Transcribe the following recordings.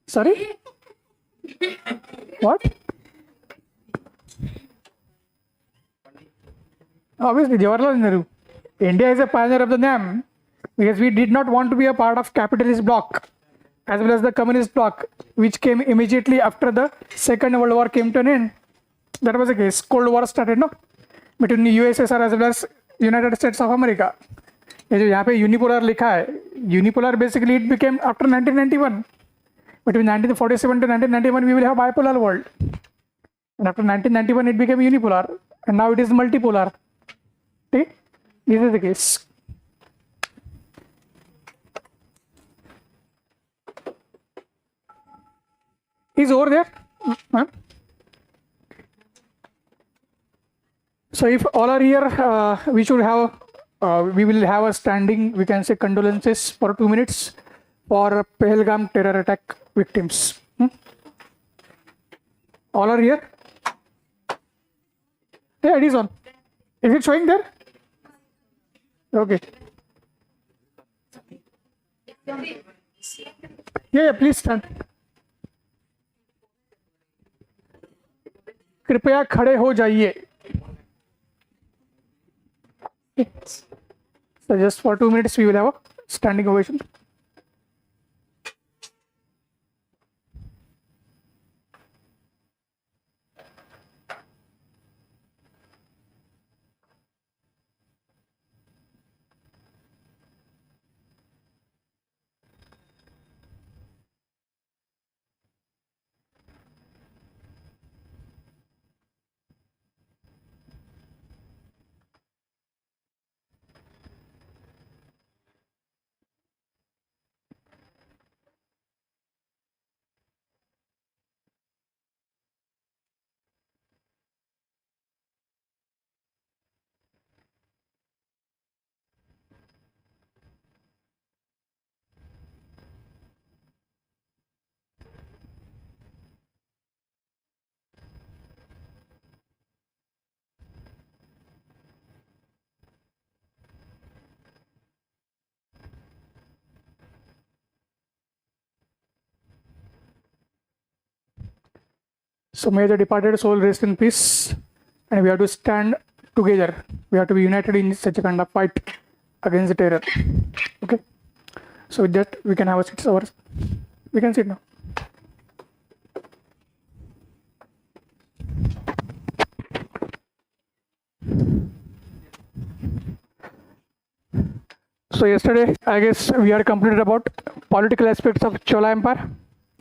Sorry? What? Obviously, Jawaharlal Nehru. India is a pioneer of the name because we did not want to be a part of capitalist bloc as well as the communist bloc, which came immediately after the Second World War came to an end. That was the case. Cold War started, no? Between the USSR as well as United States of America. ये जो यहाँ पे unipolar लिखा है, unipolar basically it became after 1991. Between 1947 to 1991 we will have bipolar world, and after 1991 it became unipolar, and now it is multipolar. Okay, this is the case. Is over there, ma'am? So if all are here, we should have, we will have a standing, we can say condolences for 2 minutes for Pahalgam terror attack victims. All are here? Yeah, it is on. Is it showing there? Okay. Yeah, please stand. कृपया खड़े हो जाइए. So just for 2 minutes we will have a standing ovation. So may the departed soul rest in peace, and we have to stand together. We have to be united in such a kind of fight against the terror. Okay. So with that, we can have a sit hours. We can sit now. So yesterday, I guess we are completed about political aspects of Chola Empire.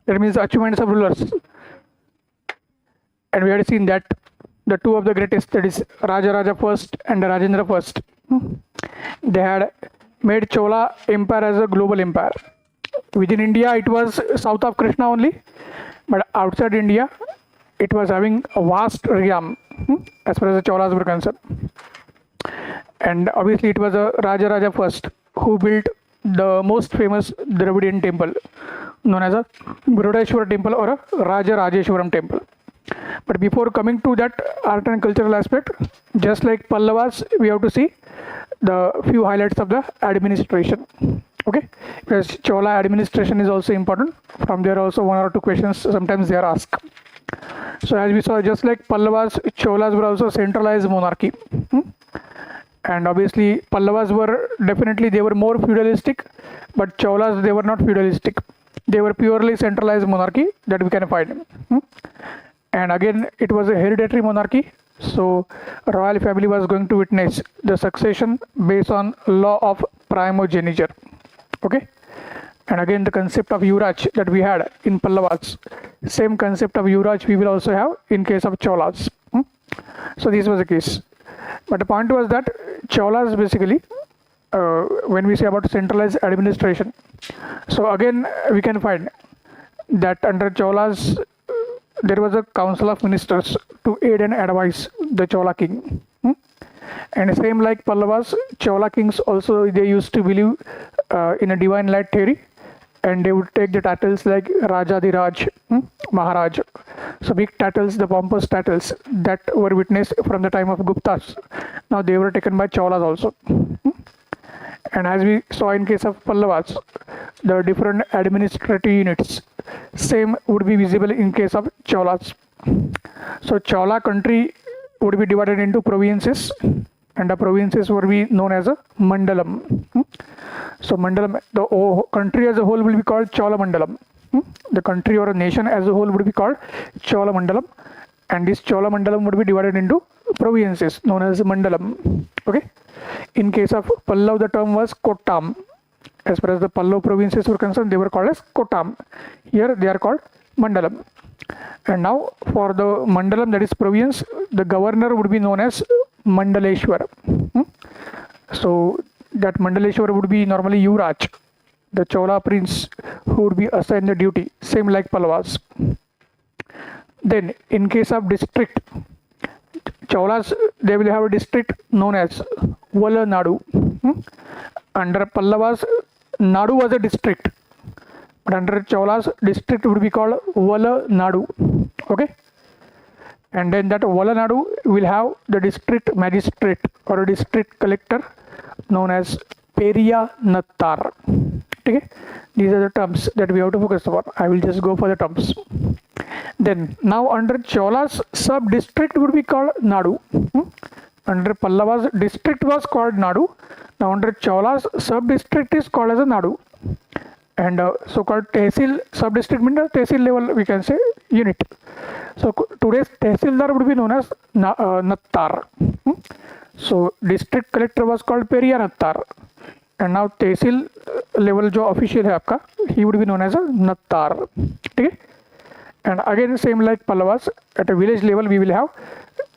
That means achievements of rulers. And we had seen that the two of the greatest, that is Raja first and Rajendra first, they had made Chola Empire as a global empire. Within India, it was south of Krishna only, but outside India, it was having a vast realm as far as the Cholas were concerned. And obviously, it was a Raja first who built the most famous Dravidian temple, known as a Gurudeshwar temple or a Rajeshwaram temple. But before coming to that art and cultural aspect, just like Pallavas, we have to see the few highlights of the administration. Okay, because Chola administration is also important. From there also 1 or 2 questions sometimes they are asked. So as we saw, just like Pallavas, Cholas were also centralized monarchy. And obviously Pallavas were definitely, they were more feudalistic, but Cholas, they were not feudalistic. They were purely centralized monarchy that we can find. And again, it was a hereditary monarchy, so royal family was going to witness the succession based on law of primogeniture. Okay, and again the concept of Yuvraj that we had in Pallavas, same concept of Yuvraj we will also have in case of Cholas. So this was the case. But the point was that Cholas basically, when we say about centralized administration, so again we can find that under Cholas, there was a council of ministers to aid and advise the Chola king. And same like Pallavas, Chola kings also, they used to believe in a divine light theory, and they would take the titles like Rajadiraj, Maharaj. So big titles, the pompous titles that were witnessed from the time of Guptas, now they were taken by Cholas also. And as we saw in case of Pallavas, the different administrative units. Same would be visible in case of Cholas. So Chola country would be divided into provinces, and the provinces would be known as a mandalam. So mandalam, the country as a whole will be called Chola mandalam. The country or a nation as a whole would be called Chola mandalam, and this Chola mandalam would be divided into provinces known as mandalam. Okay. In case of Pallav, the term was Kottam. As far as the Pallav provinces were concerned, they were called as Kottam. Here they are called mandalam. And now for the mandalam, that is province, the governor would be known as Mandaleshwar. So that Mandaleshwar would be normally Yuvraj, the Chola prince who would be assigned the duty, same like Pallavas. Then in case of district, Cholas, they will have a district known as Valanadu. Under Pallavas, Nadu was a district, but under Cholas, district would be called Valanadu. Okay. And then that Valanadu will have the district magistrate or a district collector known as Periyanathar. Okay. These are the terms that we have to focus upon. I will just go for the terms. Then now under Cholas, sub-district would be called Nadu. Under Pallavas, district was called Nadu. Now under Cholas, sub-district is called as a Nadu. And so-called Tehsil, sub-district means Tehsil level, we can say unit. So today's Tehsildar would be known as Nattar. So district collector was called Periyanathar. And now Tehsil level जो official है आपका, he would be known as a Nattar. Okay? And again same like Pallavas, at a village level we will have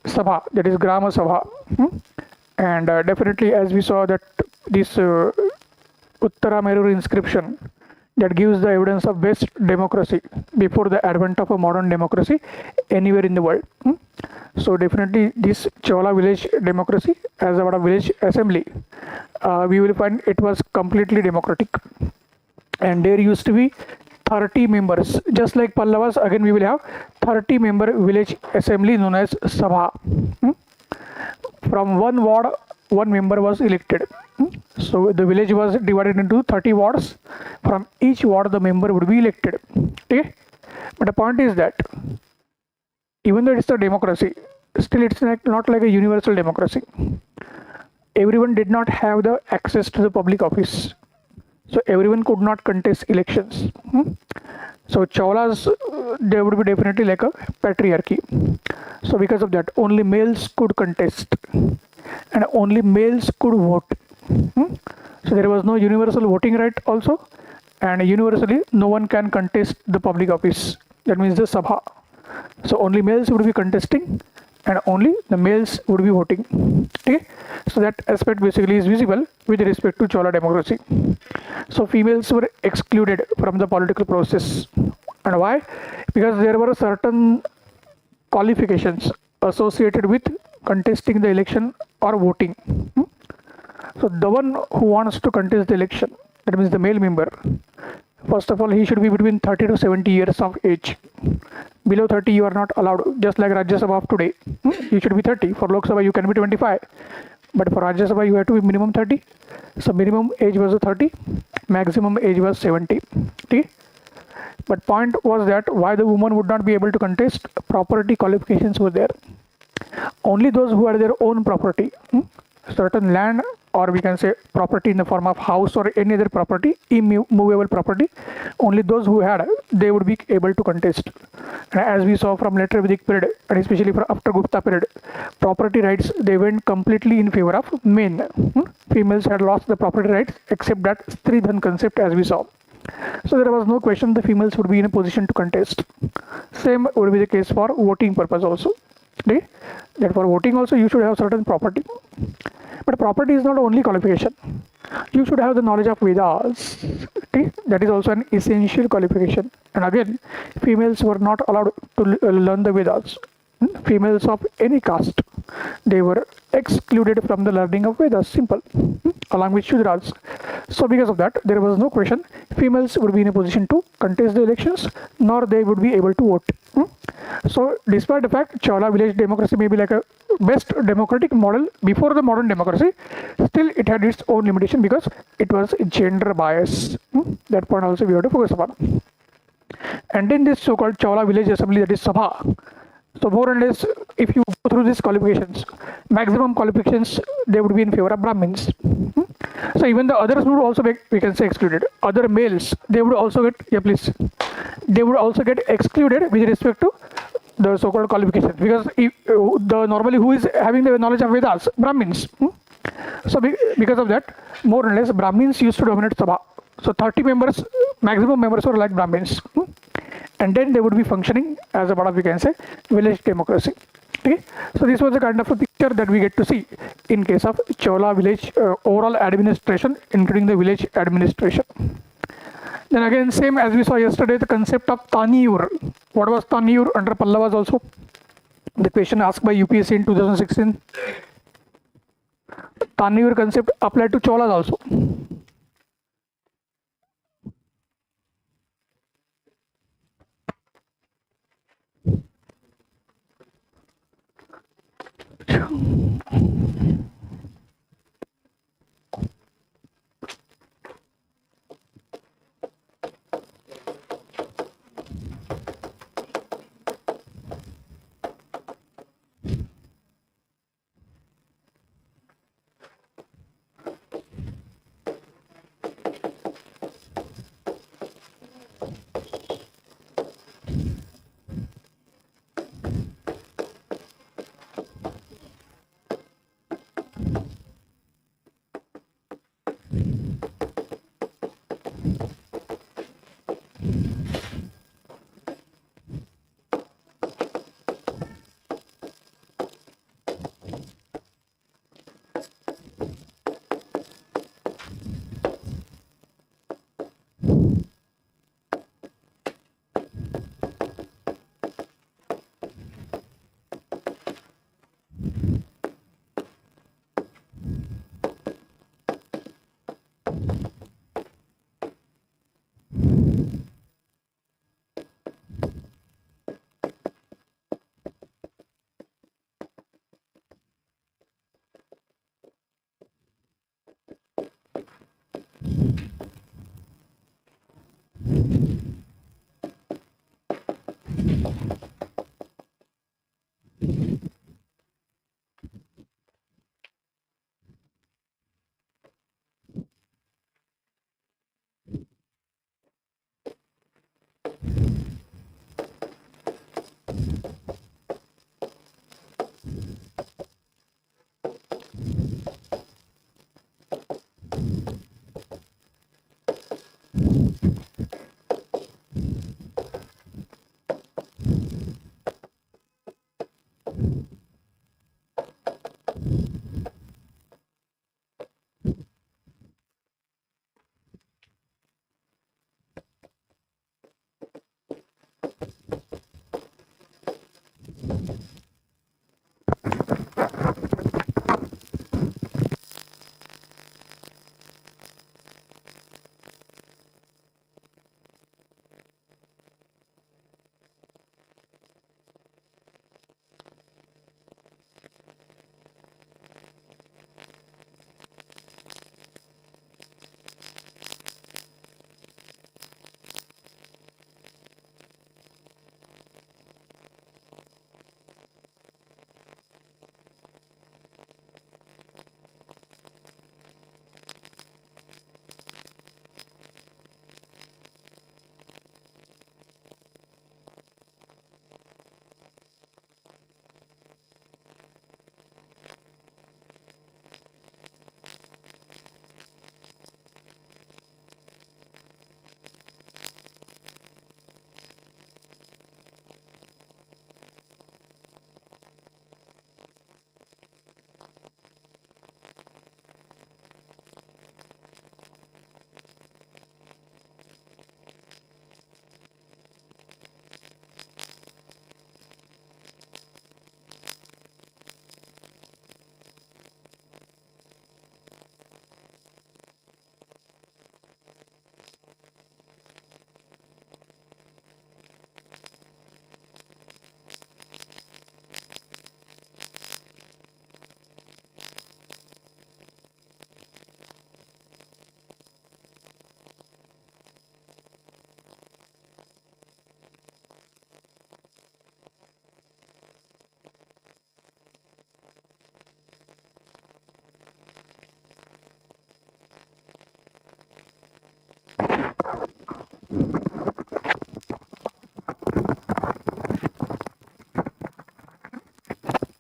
Sabha, that is Grama Sabha. And definitely as we saw that this Uttaramerur inscription that gives the evidence of best democracy before the advent of a modern democracy anywhere in the world. So definitely this Chola village democracy as a village assembly, we will find it was completely democratic, and there used to be 30 members, just like Pallavas. Again we will have 30 member village assembly known as Sabha. From one ward, one member was elected. So the village was divided into 30 wards. From each ward the member would be elected. Okay? But the point is that even though it's a democracy, still it's not like a universal democracy. Everyone did not have the access to the public office. So everyone could not contest elections. So Cholas, there would be definitely like a patriarchy. So because of that, only males could contest and only males could vote. So there was no universal voting right also, and universally no one can contest the public office. That means the Sabha. So only males would be contesting and only the males would be voting. Okay? So that aspect basically is visible with respect to Chola democracy. So females were excluded from the political process. And why? Because there were certain qualifications associated with contesting the election or voting. So the one who wants to contest the election, that means the male member, first of all he should be between 30 to 70 years of age. Below 30 you are not allowed, just like Rajya Sabha of today. You should be 30. For Lok Sabha you can be 25, but for Rajya Sabha you have to be minimum 30. So minimum age was 30, maximum age was 70. Okay? But point was that why the woman would not be able to contest, property qualifications were there. Only those who had their own property, certain land, or we can say property in the form of house or any other property, immovable property, only those who had, they would be able to contest. And as we saw from later Vedic period and especially from after Gupta period, property rights, they went completely in favor of men. Females had lost the property rights except that Stridhan concept, as we saw. So there was no question the females would be in a position to contest. Same would be the case for voting purpose also. Okay? That for voting also you should have certain property. But property is not only qualification. You should have the knowledge of Vedas. Okay? That is also an essential qualification. And again, females were not allowed to learn the Vedas. Females of any caste, they were excluded from the learning of Vedas. Simple. Along with Shudras. So because of that, there was no question females would be in a position to contest the elections, nor they would be able to vote. So despite the fact Chola village democracy may be like a best democratic model before the modern democracy, still it had its own limitation because it was gender bias. That point also we have to focus upon. And in this so-called Chola village assembly, that is Sabha, so more or less, if you go through these qualifications, maximum qualifications, they would be in favor of Brahmins. So even the others would also be, we can say, excluded. Other males, they would also get, yeah please, they would also get excluded with respect to the so-called qualifications, because if, the normally who is having the knowledge of Vedas? Brahmins. So because of that, more or less, Brahmins used to dominate Sabha. So 30 members, maximum members were like Brahmins. And then they would be functioning as a part of, we can say, village democracy. Okay, so this was the kind of a picture that we get to see in case of Chola village overall administration, including the village administration. Then again, same as we saw yesterday, the concept of Taniyur. What was Taniyur under Pallavas also? The question asked by UPSC in 2016. Taniyur concept applied to Cholas also.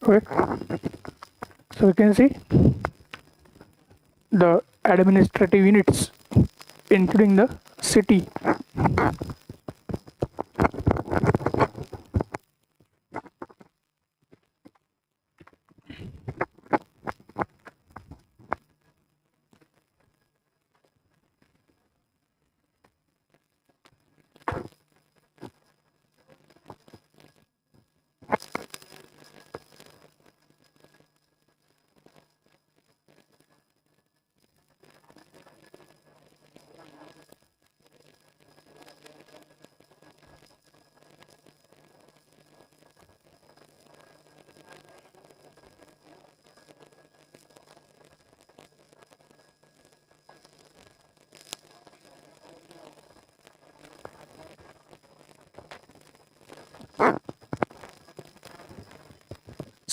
Okay, so we can see the administrative units including the city.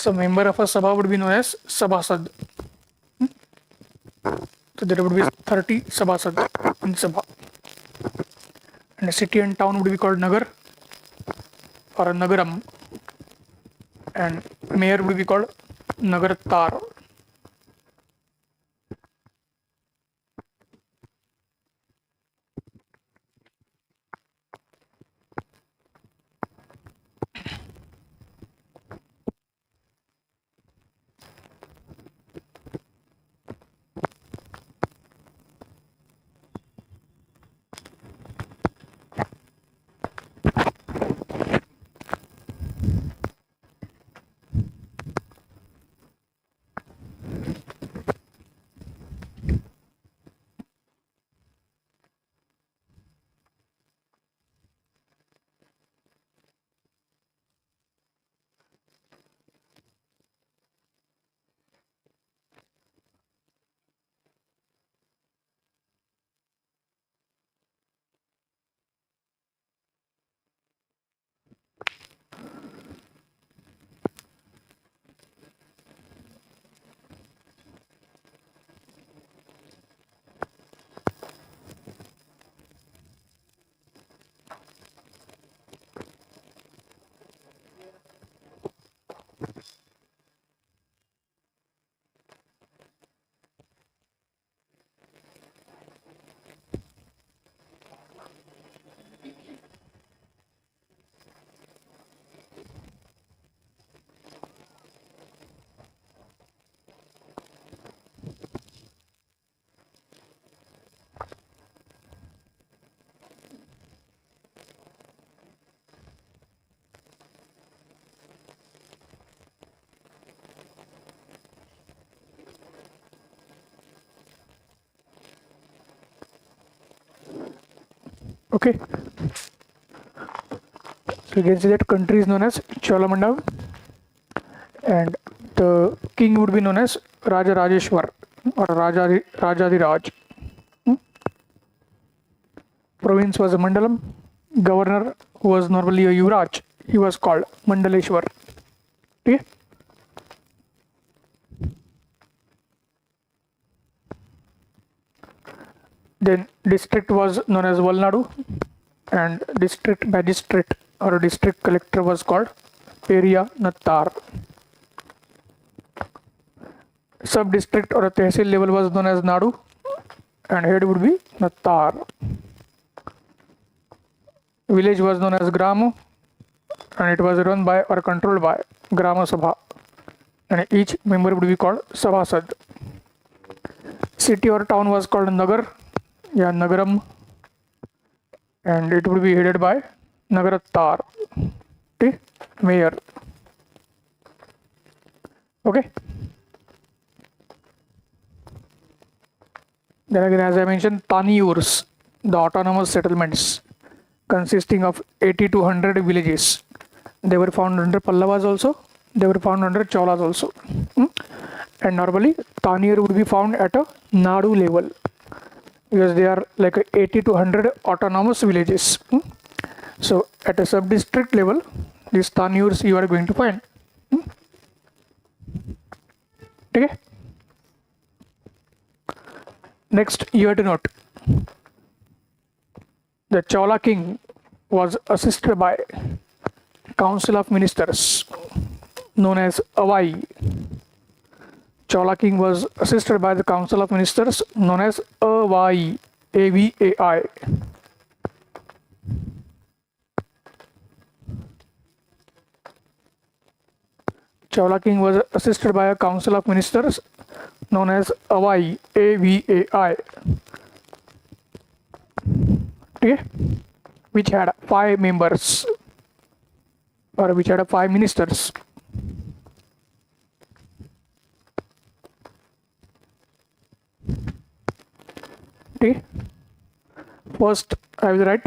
So member of a Sabha would be known as Sabhasad. So there would be 30 Sabhasad in Sabha. And a city and town would be called Nagar or a Nagaram. And mayor would be called Nagartar. Okay, so you can see that country is known as Cholamandam and the king would be known as Raja Rajeshwar or Rajadiraj. Province was a Mandalam. Governor was normally a Yuvraj. He was called Mandaleshwar. Okay. Then district was known as Valnadu and district magistrate or district collector was called Peria Nattar. Sub district or a tehsil level was known as Nadu and head would be Nattar. Village was known as Gramo and it was run by or controlled by Grama Sabha and each member would be called Sabhasad. City or town was called Nagar, Nagaram, and it would be headed by Nagarattar, okay, mayor. Okay. Then again, as I mentioned, Taniyurs, the autonomous settlements consisting of 80 to 100 villages. They were found under Pallavas also. They were found under Cholas also. And normally, Taniyur would be found at a Nadu level because they are like 80 to 100 autonomous villages. So at a sub-district level, these Taniyurs you are going to find. Okay. Next, you have to note the Chola king was assisted by Council of Ministers known as Avai. Chola king was assisted by the council of ministers known as Avai. AVAI. Chola king was assisted by a council of ministers known as Avai. AVAI. Okay? Which had 5 members, or which had 5 ministers. Okay? First, I will write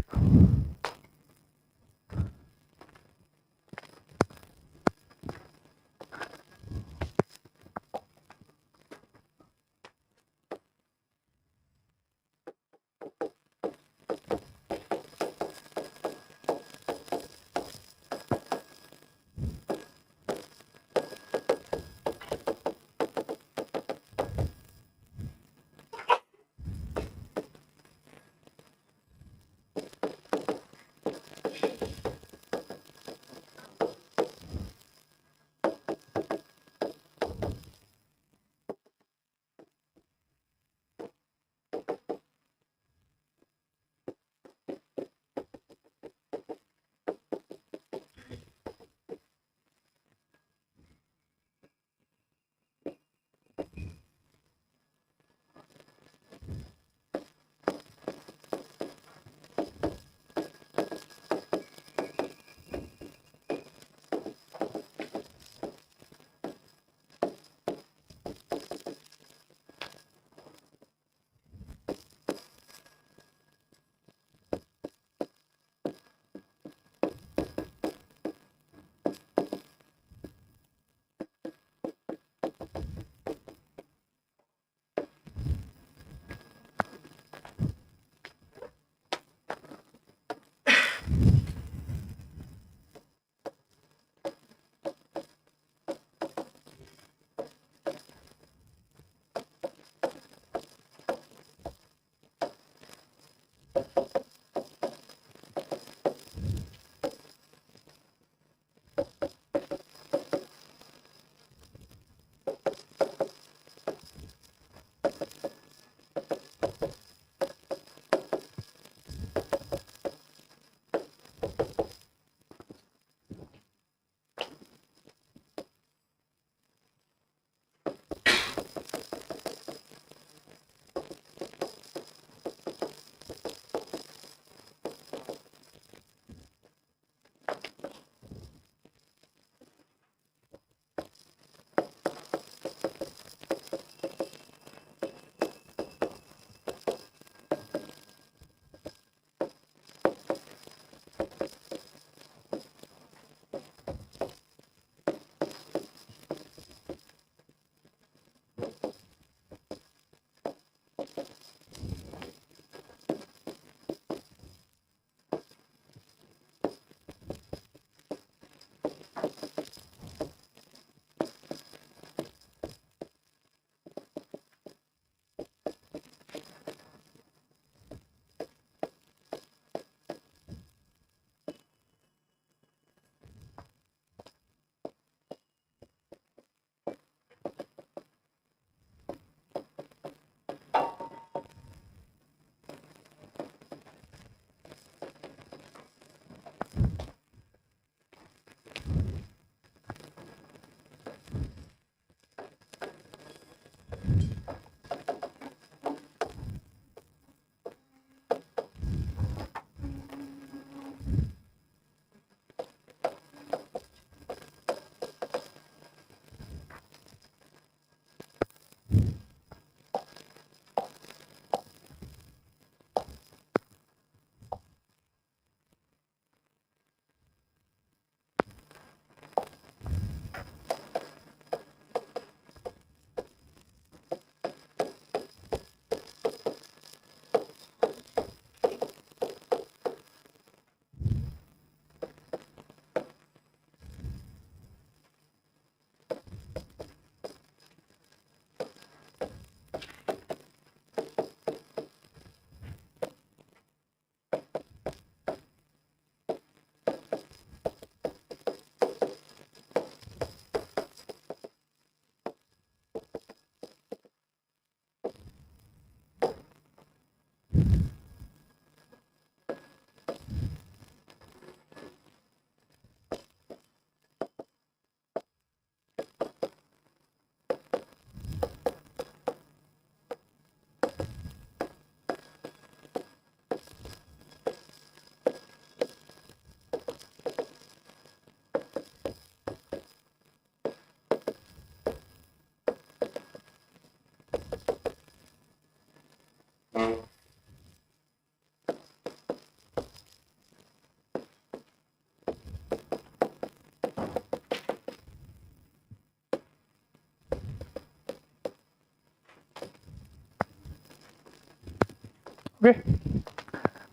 Okay,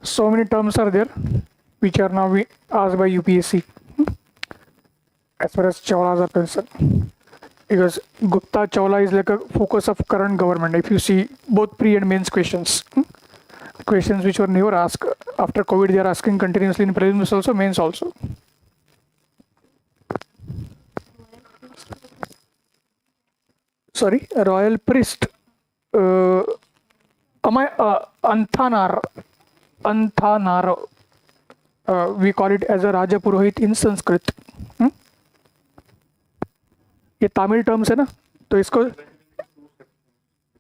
so many terms are there which are now asked by UPSC as far as Cholas are concerned, because Gupta Chola is like a focus of current government. If you see both pre and mains questions, questions which were never asked after COVID, they are asking continuously in prelims also, mains also. Sorry, royal priest. Anthanar. We call it as a Raja Purohit in Sanskrit. ये Tamil terms है ना, तो इसको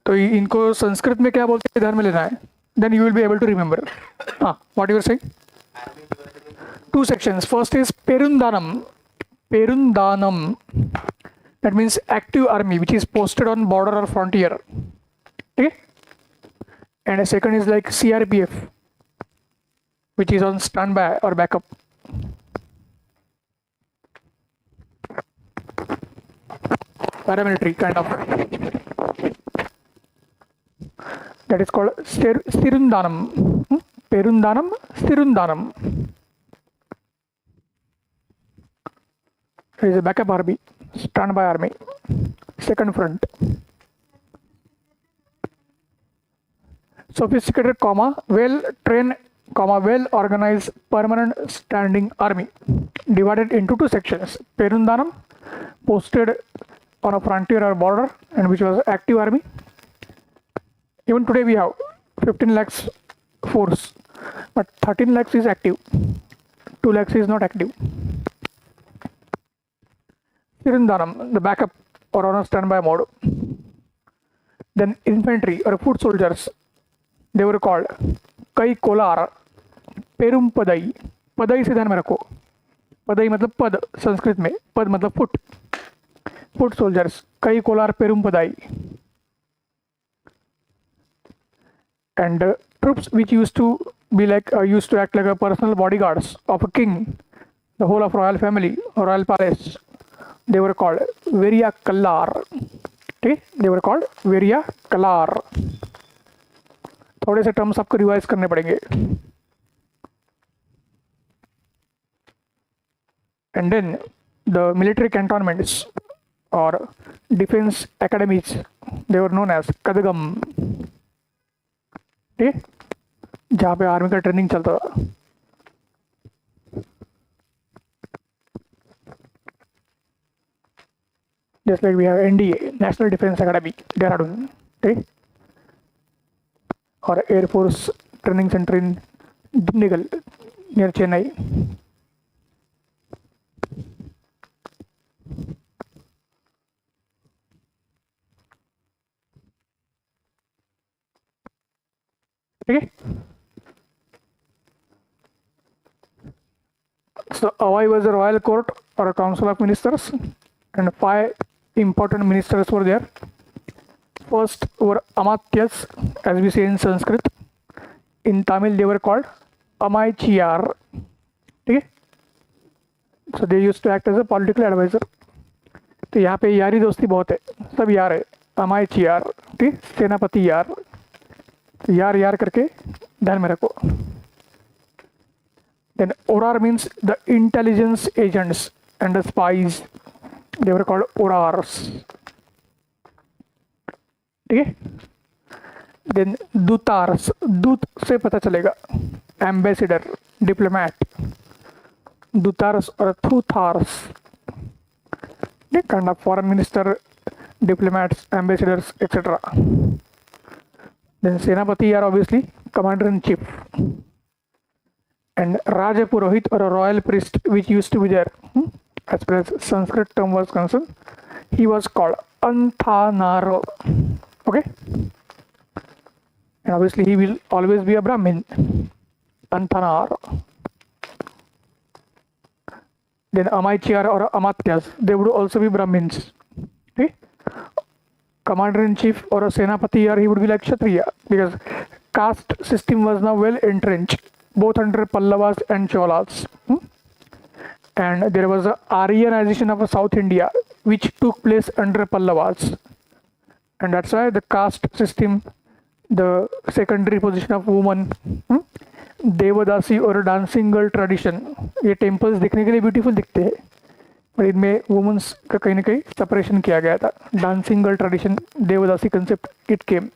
तो इनको संस्कृत में क्या बोलते हैं ध्यान में लेना है. Then you will be able to remember. What you were saying? 2 sections. First is Perundanam. Perundanam. That means active army which is posted on border or frontier. Okay? And a second is like CRPF, which is on standby or backup. Paramilitary kind of. That is called Stirundanam. Perundanam, Stirundanam. It is a backup army, standby army, second front. Sophisticated, well trained, well organized permanent standing army, divided into 2 sections. Perundanam, posted on a frontier or border, and which was active army. Even today we have 15 lakhs force, but 13 lakhs is active, 2 lakhs is not active. Stirundanam, the backup or on a standby mode. Then infantry or foot soldiers, they were called Kai Kolar, Perum Padai. Padai से ध्यान में रखो. Padai मतलब पद संस्कृत में, पद मतलब foot. Foot soldiers, Kai Kolar Perum Padai. And troops which used to act like a personal bodyguards of a king, the whole of royal family or royal palace, they were called Veria Kallar. Okay, they were called Veria Kallar. थोड़े से terms आपको revise करने पड़ेंगे. And then the military cantonments or defense academies, they were known as Kadagam. Okay, जहाँ पे army का training चलता था. Just like we have NDA, National Defense Academy, Dehradun, okay, or Air Force Training Center in Dindigul near Chennai. Okay. So Avai was a royal court or a council of ministers, and 5 important ministers were there. First were Amatyas, as we say in Sanskrit. In Tamil they were called Amaichiyar. Okay? So they used to act as a political advisor. तो यहाँ पे यारी दोस्ती बहुत है, सब यार है. Amaichiyar, ठीक, सेनापति यार, यार यार करके ध्यान में रखो. Then Orar means the intelligence agents and the spies. They were called Orars. ठीक है. Then Dutars, दूत से पता चलेगा, ambassador, diplomat. Dutars or Thuthars, kind of foreign minister, diplomats, ambassadors, etc. Then Senapati are obviously commander in chief. And Raja Purohit or a royal priest, which used to be there, as far as Sanskrit term was concerned, he was called Anthanaro. Okay, and obviously he will always be a Brahmin, Anthanar. Then Amaichiyar or Amatyas, they would also be Brahmins. Okay, commander in chief or a Senapati, or he would be like Kshatriya, because caste system was now well entrenched, both under Pallavas and Cholas. And there was a Aryanization of South India, which took place under Pallavas. And that's why the caste system the secondary position of woman, देवदासी और dancing girl tradition, ये temples दिखने के लिए beautiful दिखते हैं, पर इनमें women's का कहीं ना कहीं सेपरेशन किया गया था. Dancing girl tradition, devadasi concept it came,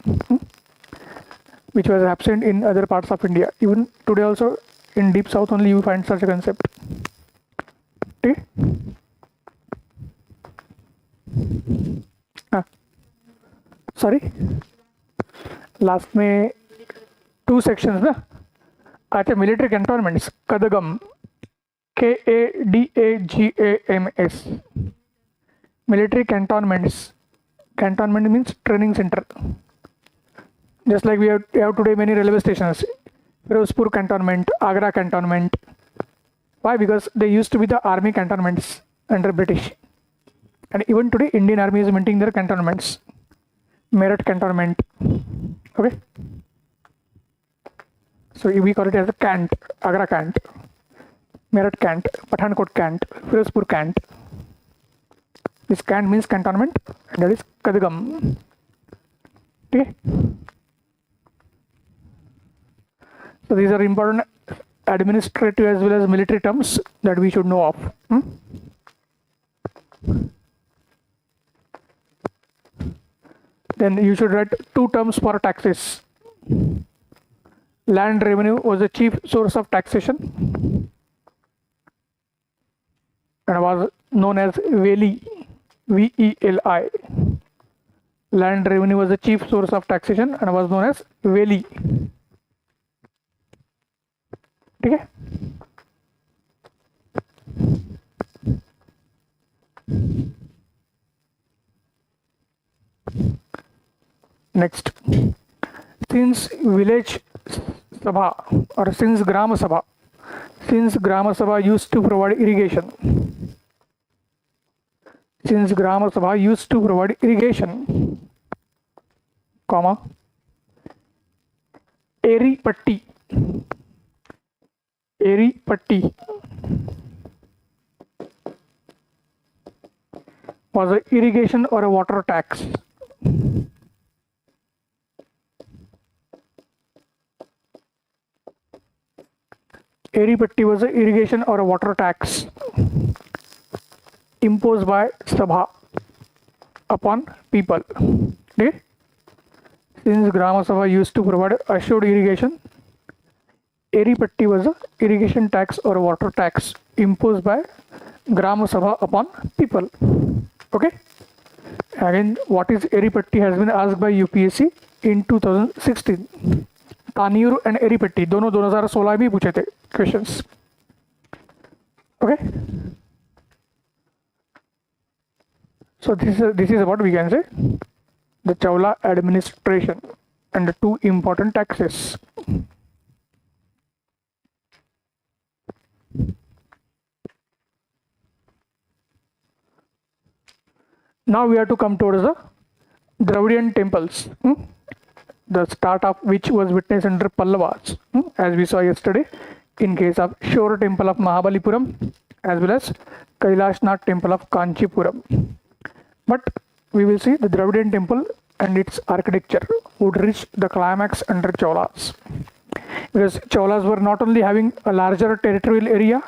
which was absent in other parts of India. Even today also in deep south only you find such a concept. ठीक है, सॉरी लास्ट में 2 sections ना. अच्छा, military cantonments, कदगम, KADAGAMS, military cantonments. Cantonment means training center. Just like we have today many railway stations, Firozpur cantonment, Agra cantonment. Why? Because they used to be the army cantonments under British, and even today Indian Army is maintaining their cantonments. Meerut cantonment. Okay, so we call it as a cant, Agra cant, Meerut cant, Pathankot cant, Firozpur cant. This cant means cantonment, and that is Kadgam. Okay. So these are important administrative as well as military terms that we should know of. Then you should write 2 terms for taxes. Land revenue was the chief source of taxation and was known as Veli, VELI. Land revenue was the chief source of taxation and was known as Veli. ठीक है. Next, since village sabha or since Gram Sabha used to provide irrigation. Since Gram Sabha used to provide irrigation, comma, Eri Patti was a irrigation or a water tax. Eri Patti was a irrigation or a water tax imposed by Sabha upon people. Okay? Since Grama Sabha used to provide assured irrigation, Eri Patti was a irrigation tax or a water tax imposed by Grama Sabha upon people. Okay? Again, what is Eri Patti has been asked by UPSC in 2016. तानीर and एरी पट्टी दोनों 2016 में पूछे थे questions. Okay? So this is about, we can say, the Chola administration and the 2 important taxes. Now we have to come towards the Dravidian temples, the start of which was witnessed under Pallavas, as we saw yesterday in case of Shore temple of Mahabalipuram as well as Kailashnath temple of Kanchipuram. But we will see the Dravidian temple and its architecture would reach the climax under Cholas, because Cholas were not only having a larger territorial area,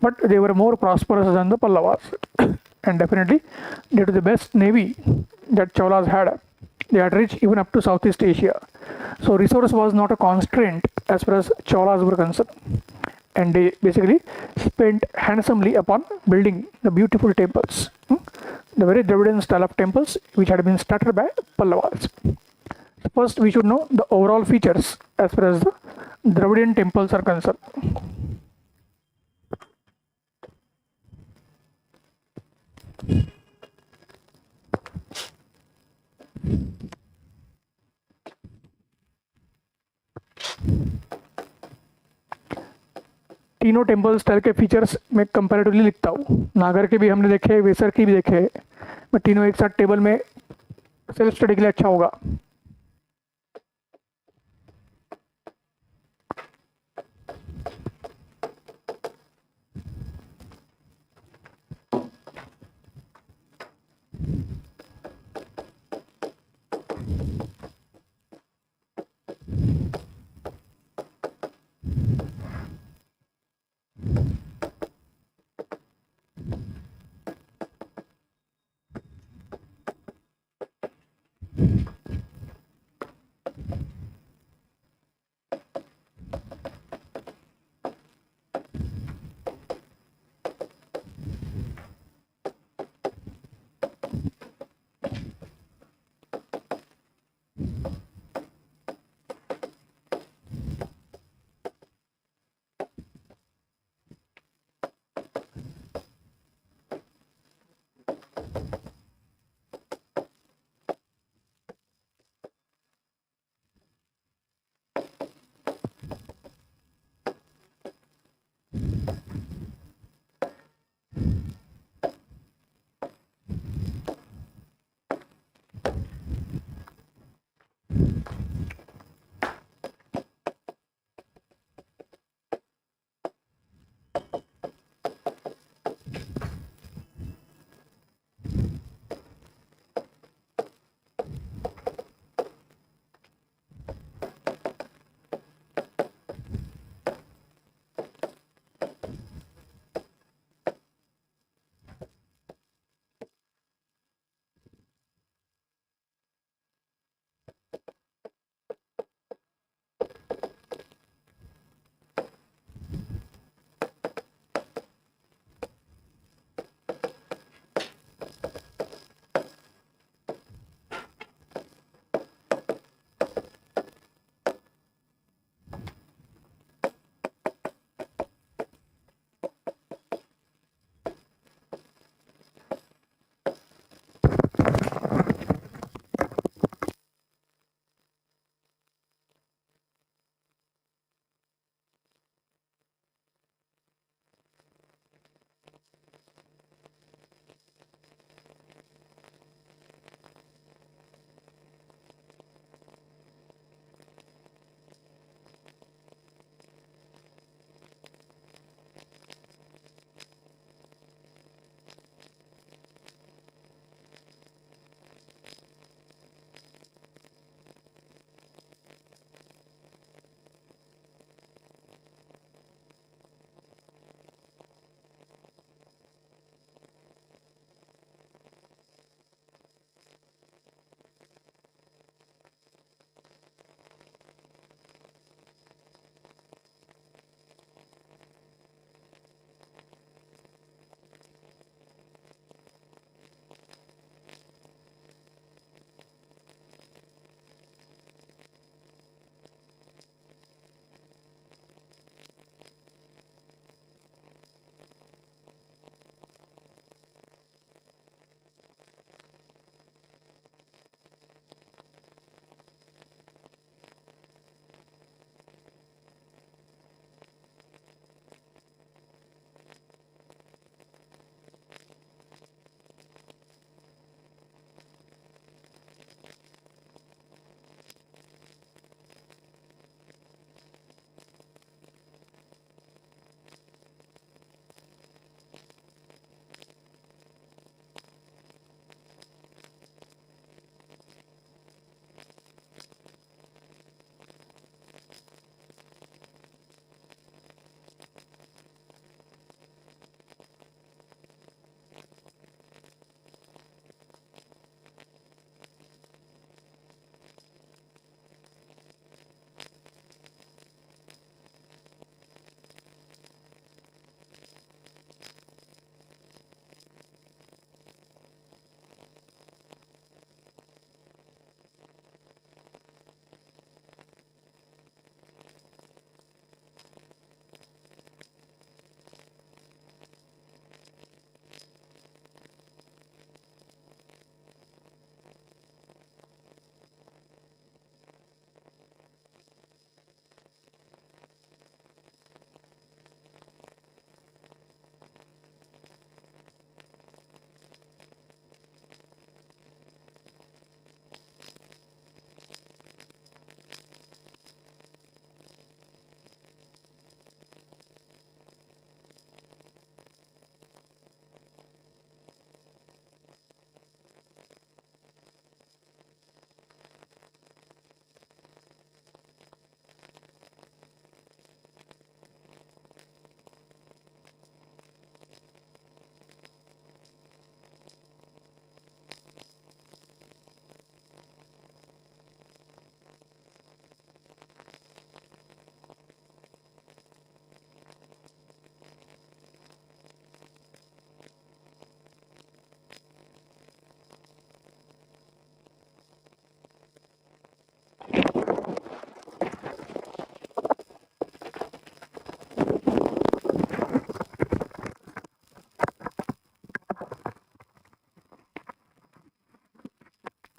but they were more prosperous than the Pallavas. And definitely due to the best navy that Cholas had, they had reached even up to Southeast Asia. So resource was not a constraint as far as Cholas were concerned, and they basically spent handsomely upon building the beautiful temples, the very Dravidian style of temples which had been started by Pallavas. First we should know the overall features as far as the Dravidian temples are concerned. तीनों temple style के features मैं comparatively लिखता हूँ. नागर के भी हमने देखे, वेसर की भी देखे, मैं तीनों एक साथ टेबल में सेल्फ स्टडी के लिए अच्छा होगा.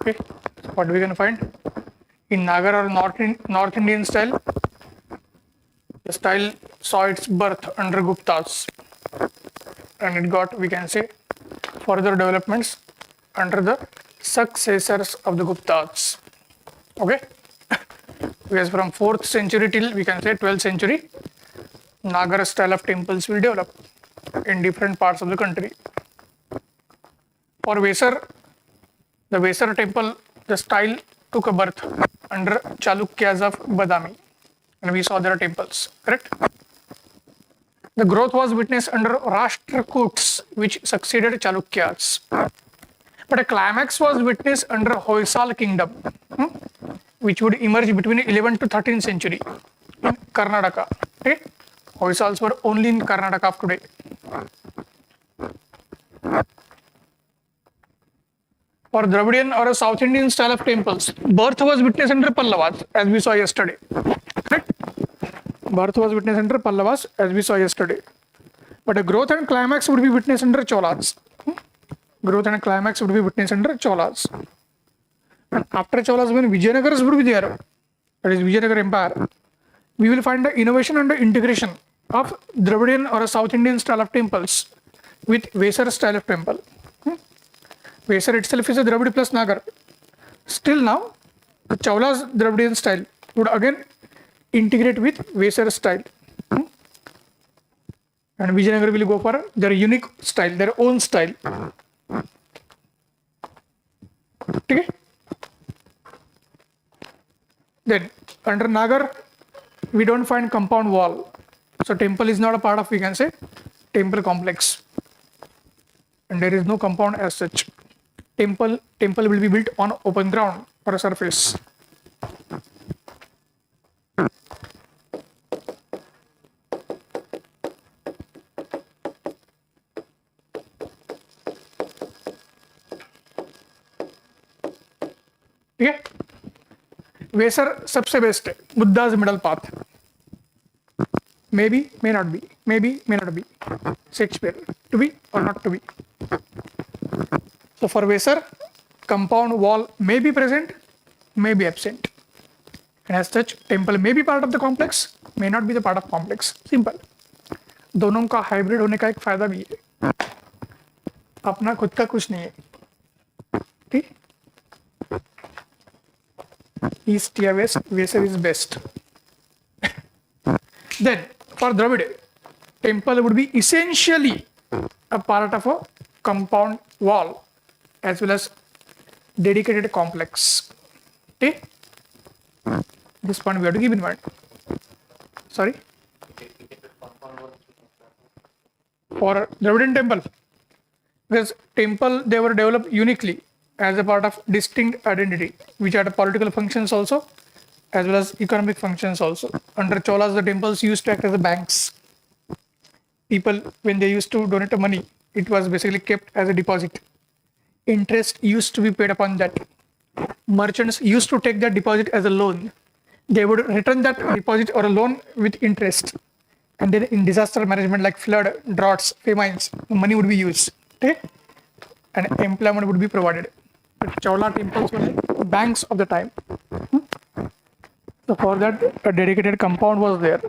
Okay, so what we can find in Nagar or North Indian style, the style saw its birth under Guptas, and it got, we can say, further developments under the successors of the Guptas. Okay, because from 4th century till, we can say, 12th century, Nagar style of temples will develop in different parts of the country. For Vesar, the Vesar temple, the style took a birth under Chalukyas of Badami, and we saw their temples, correct? The growth was witnessed under Rashtrakuts, which succeeded Chalukyas. But a climax was witnessed under Hoysal kingdom, which would emerge between 11th to 13th century in Karnataka. Okay? Hoysals were only in Karnataka of today. For Dravidian or a South Indian style of temples, birth was witnessed under Pallavas, as we saw yesterday. Correct? Birth was witnessed under Pallavas, as we saw yesterday. But a growth and climax would be witnessed under Cholas. Growth and climax would be witnessed under Cholas. And after Cholas, when Vijayanagaras would be there, that is Vijayanagar Empire, we will find the innovation and the integration of Dravidian or a South Indian style of temples with Vesar style of temple. Vesar itself is a Dravid plus Nagar. Still now, the Chola's Dravidian style would again integrate with Vesar style. And Vijayanagar will go for their unique style, their own style. Okay? Then, under Nagar, we don't find compound wall. So, temple is not a part of, we can say, temple complex. And there is no compound as such. Temple will be built on open ground or a surface. Okay? Vesar सबसे best है, Buddha's middle path. Maybe, may not be. Maybe, may not be. Shakespeare, to be or not to be. So for Vesar, compound wall may be present, may be absent. And as such, temple may be part of the complex, may not be the part of complex. Simple. दोनों का hybrid होने का एक फायदा भी है. अपना खुद का कुछ नहीं है. ठीक? East या west, Vesar is best. Then for Dravid, temple would be essentially a part of a compound wall as well as dedicated complex. Okay? This point we have to keep in mind. Sorry? For Dravidian temple, because temple they were developed uniquely as a part of distinct identity, which had political functions also as well as economic functions also. Under Cholas, the temples used to act as the banks. People, when they used to donate money, it was basically kept as a deposit. Interest used to be paid upon that. Merchants used to take that deposit as a loan. They would return that deposit or a loan with interest. And then in disaster management like flood, droughts, famines, money would be used. Okay? And employment would be provided. But Chola temples were like banks of the time. So for that, a dedicated compound was there.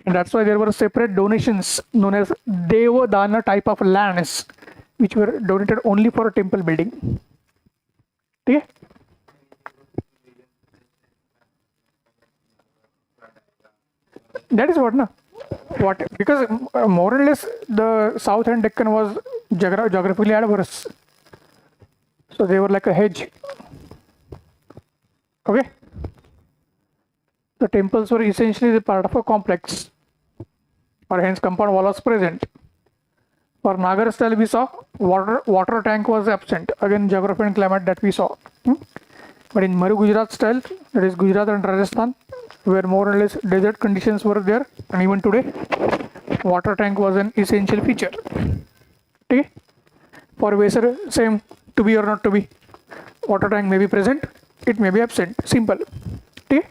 And that's why there were separate donations known as Deva Dana type of lands, which were donated only for temple building. Okay? That is what, na? What? Because more or less the South and Deccan was geographically adverse. So they were like a hedge. Okay? The temples were essentially the part of a complex, or hence compound wall was present. For Nagar style, we saw water tank was absent. Again, geography and climate that we saw. But in Maru Gujarat style, that is Gujarat and Rajasthan, where more or less desert conditions were there, and even today, water tank was an essential feature. Okay? For Vesar, same, to be or not to be. Water tank may be present, it may be absent. Simple. Okay?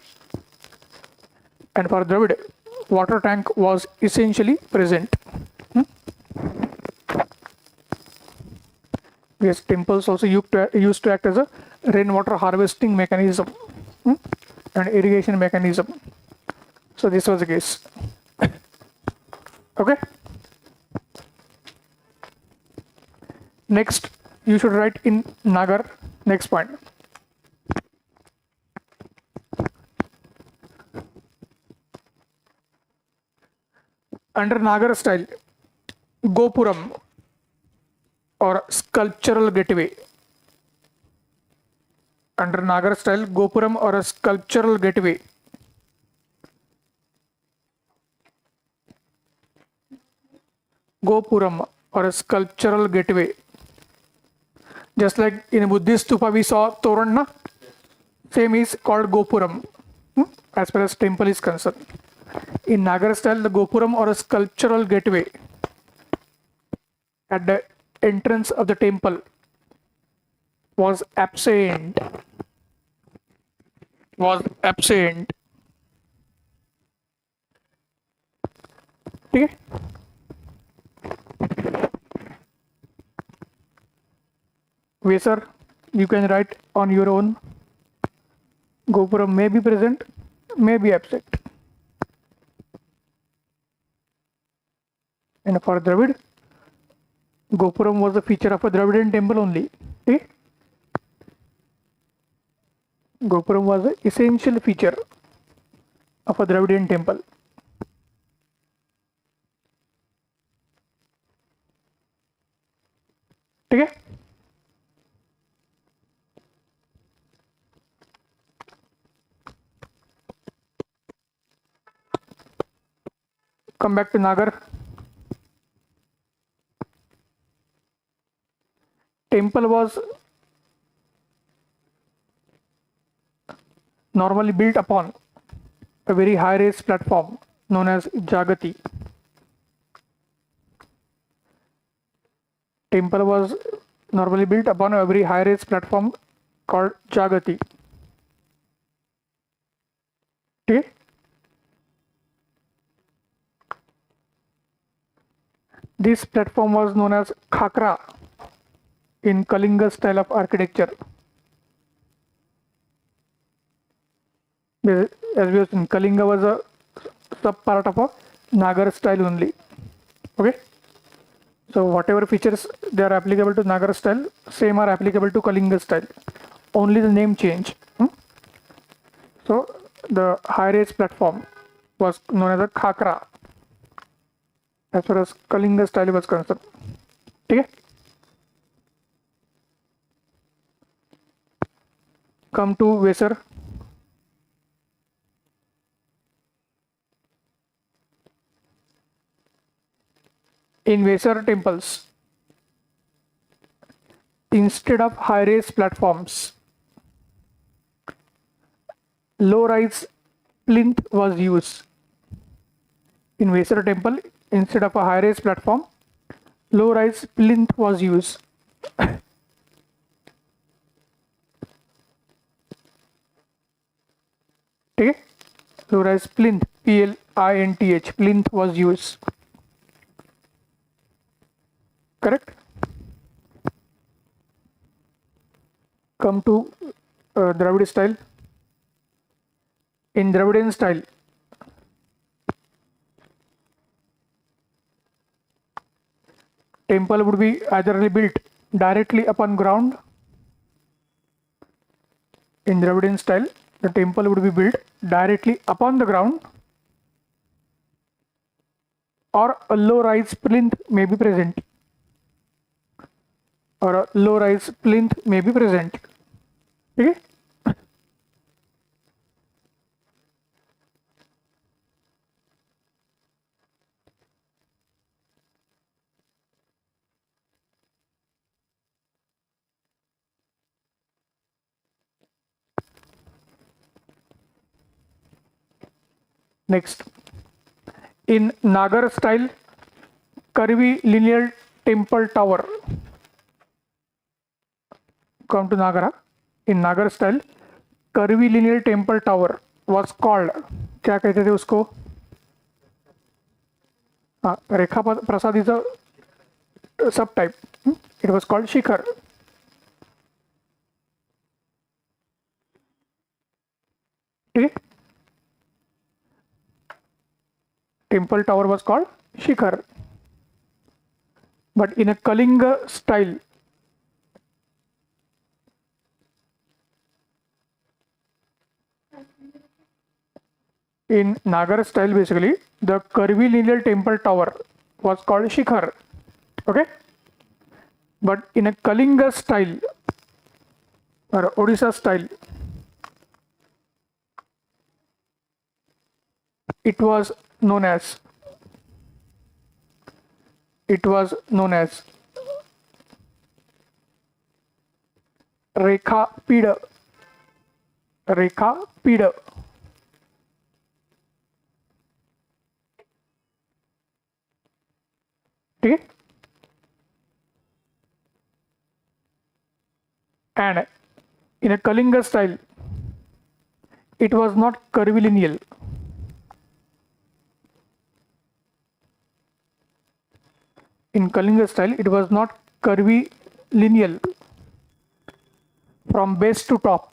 And for Dravid, water tank was essentially present. Yes, temples also used to act as a rainwater harvesting mechanism, and irrigation mechanism. So this was the case. Okay. Next, you should write in Nagar. Next point. Under Nagar style, Gopuram or sculptural gateway. Under Nagar style, Gopuram or a sculptural gateway. Gopuram or a sculptural gateway. Just like in Buddhist stupa we saw Toran, na? Same is called Gopuram, as far as temple is concerned. In Nagar style, the Gopuram or a sculptural gateway at the entrance of the temple was absent. Okay? Vesar, you can write on your own. Gopuram may be present, may be absent. And for Dravid, Gopuram was a feature of a Dravidian temple only. Okay? Gopuram was an essential feature of a Dravidian temple. Okay? Come back to Nagar. Temple was normally built upon a very high raised platform known as Jagati. Temple was normally built upon a very high raised platform called Jagati. Okay? This platform was known as Khakra in Kalinga style of architecture. As we have seen, Kalinga was a sub part of a Nagar style only. Okay. So whatever features they are applicable to Nagar style, same are applicable to Kalinga style. Only the name change. So the high raised platform was known as a Khakra as far as Kalinga style was concerned. Okay. Come to Vesar. In Vesar temples, instead of high raised platforms, low rise plinth was used. In Vesar temple, instead of a high raised platform, low rise plinth was used. Okay? Low rise plinth, PLINTH, plinth was used. Correct? Come to Dravid style. In Dravidian style, temple would be either built directly upon ground. In Dravidian style, the temple would be built directly upon the ground, or a low rise plinth may be present. Okay? Next, in Nagar style, curvilinear temple tower. Come to Nagara. In Nagar style, curvilinear temple tower was called, क्या कहते थे उसको? रेखा प्रसाद is a subtype. It was called Shikhar. ठीक है. Temple tower was called Shikhar. But in a Kalinga style, in Nagar style basically, the curvilinear temple tower was called Shikhar. Okay. But in a Kalinga style or Odisha style, it was known as Rekha Pida. Rekha Pida. Okay. And in a Kalinga style, it was not curvilinear. In Kalinga style, it was not curvilinear from base to top.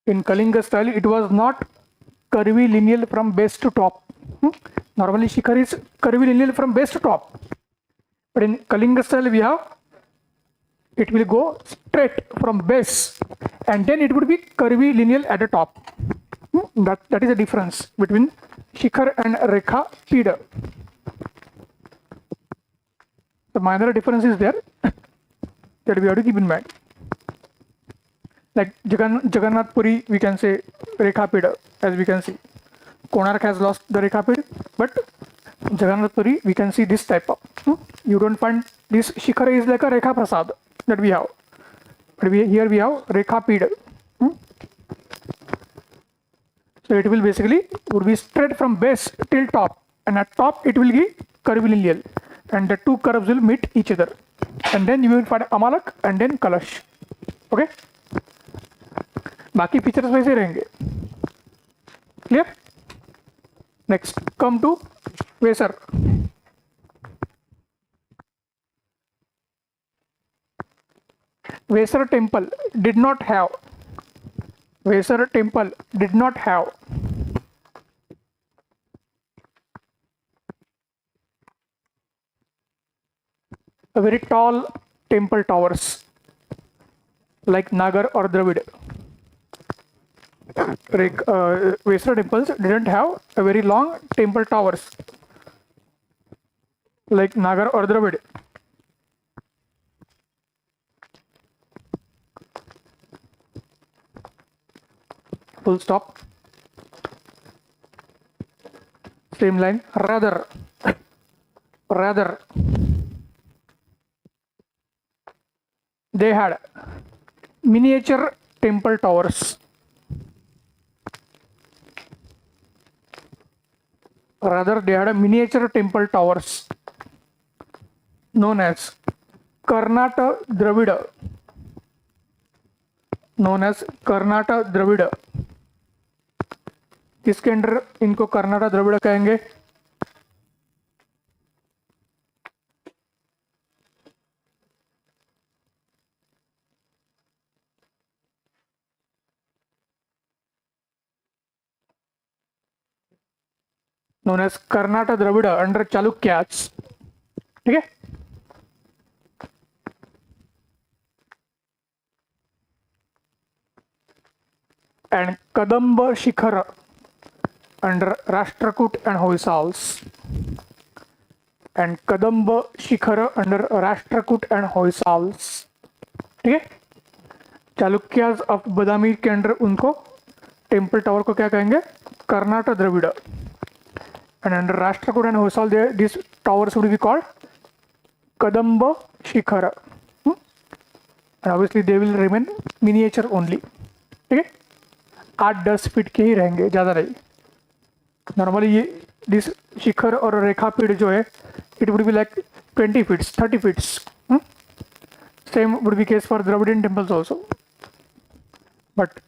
In Kalinga style, it was not curvilinear from base to top. Normally, Shikhar is curvilinear from base to top. But in Kalinga style, we have it will go straight from base and then it would be curvilinear at the top. That is the difference between Shikhar and Rekha Pida. The minor difference is there that we have to keep in mind. Like Jagannath Puri, we can say Rekha Pida, as we can see. Konark has lost the Rekha Pida, but Jagannath Puri, we can see this type of. You don't find this Shikhar is like a Rekha Prasad that we have. But here we have Rekha Pida. So it will basically would be straight from base till top, and at top it will be curvilinear, and the two curves will meet each other, and then you will find Amalak and then Kalash. Okay. बाकी features वैसे रहेंगे. Clear. Next come to Vesar. Vesar temple did not have a very tall temple towers like Nagar or Dravid. Vesar temples didn't have a very long temple towers like Nagar or Dravid. Full stop. Same line. Rather they had miniature temple towers. Rather, they had a miniature temple towers known as Karnata Dravida. किसके under इनको कर्नाटक द्रविड़ कहेंगे? known as Karnataka Dravida under Chalukyas. ठीक है. And Kadamba Shikhara under Rashtrakoot and Hoysals. And Kadamba Shikhara under Rashtrakoot and Hoysals. ठीक है. Chalukyas of बदामी के under उनको temple tower को क्या कहेंगे? Karnataka Dravida. And under Rashtrakoot and Hoysal, these towers would be called Kadamba Shikhara. And obviously they will remain miniature only. ठीक है, 8-10 feet के ही रहेंगे, ज़्यादा नहीं. नॉर्मली ये दिस शिखर और रेखा पीठ जो है it would be like 20 feets 30 feets. Same would be case for Dravidian temples also. But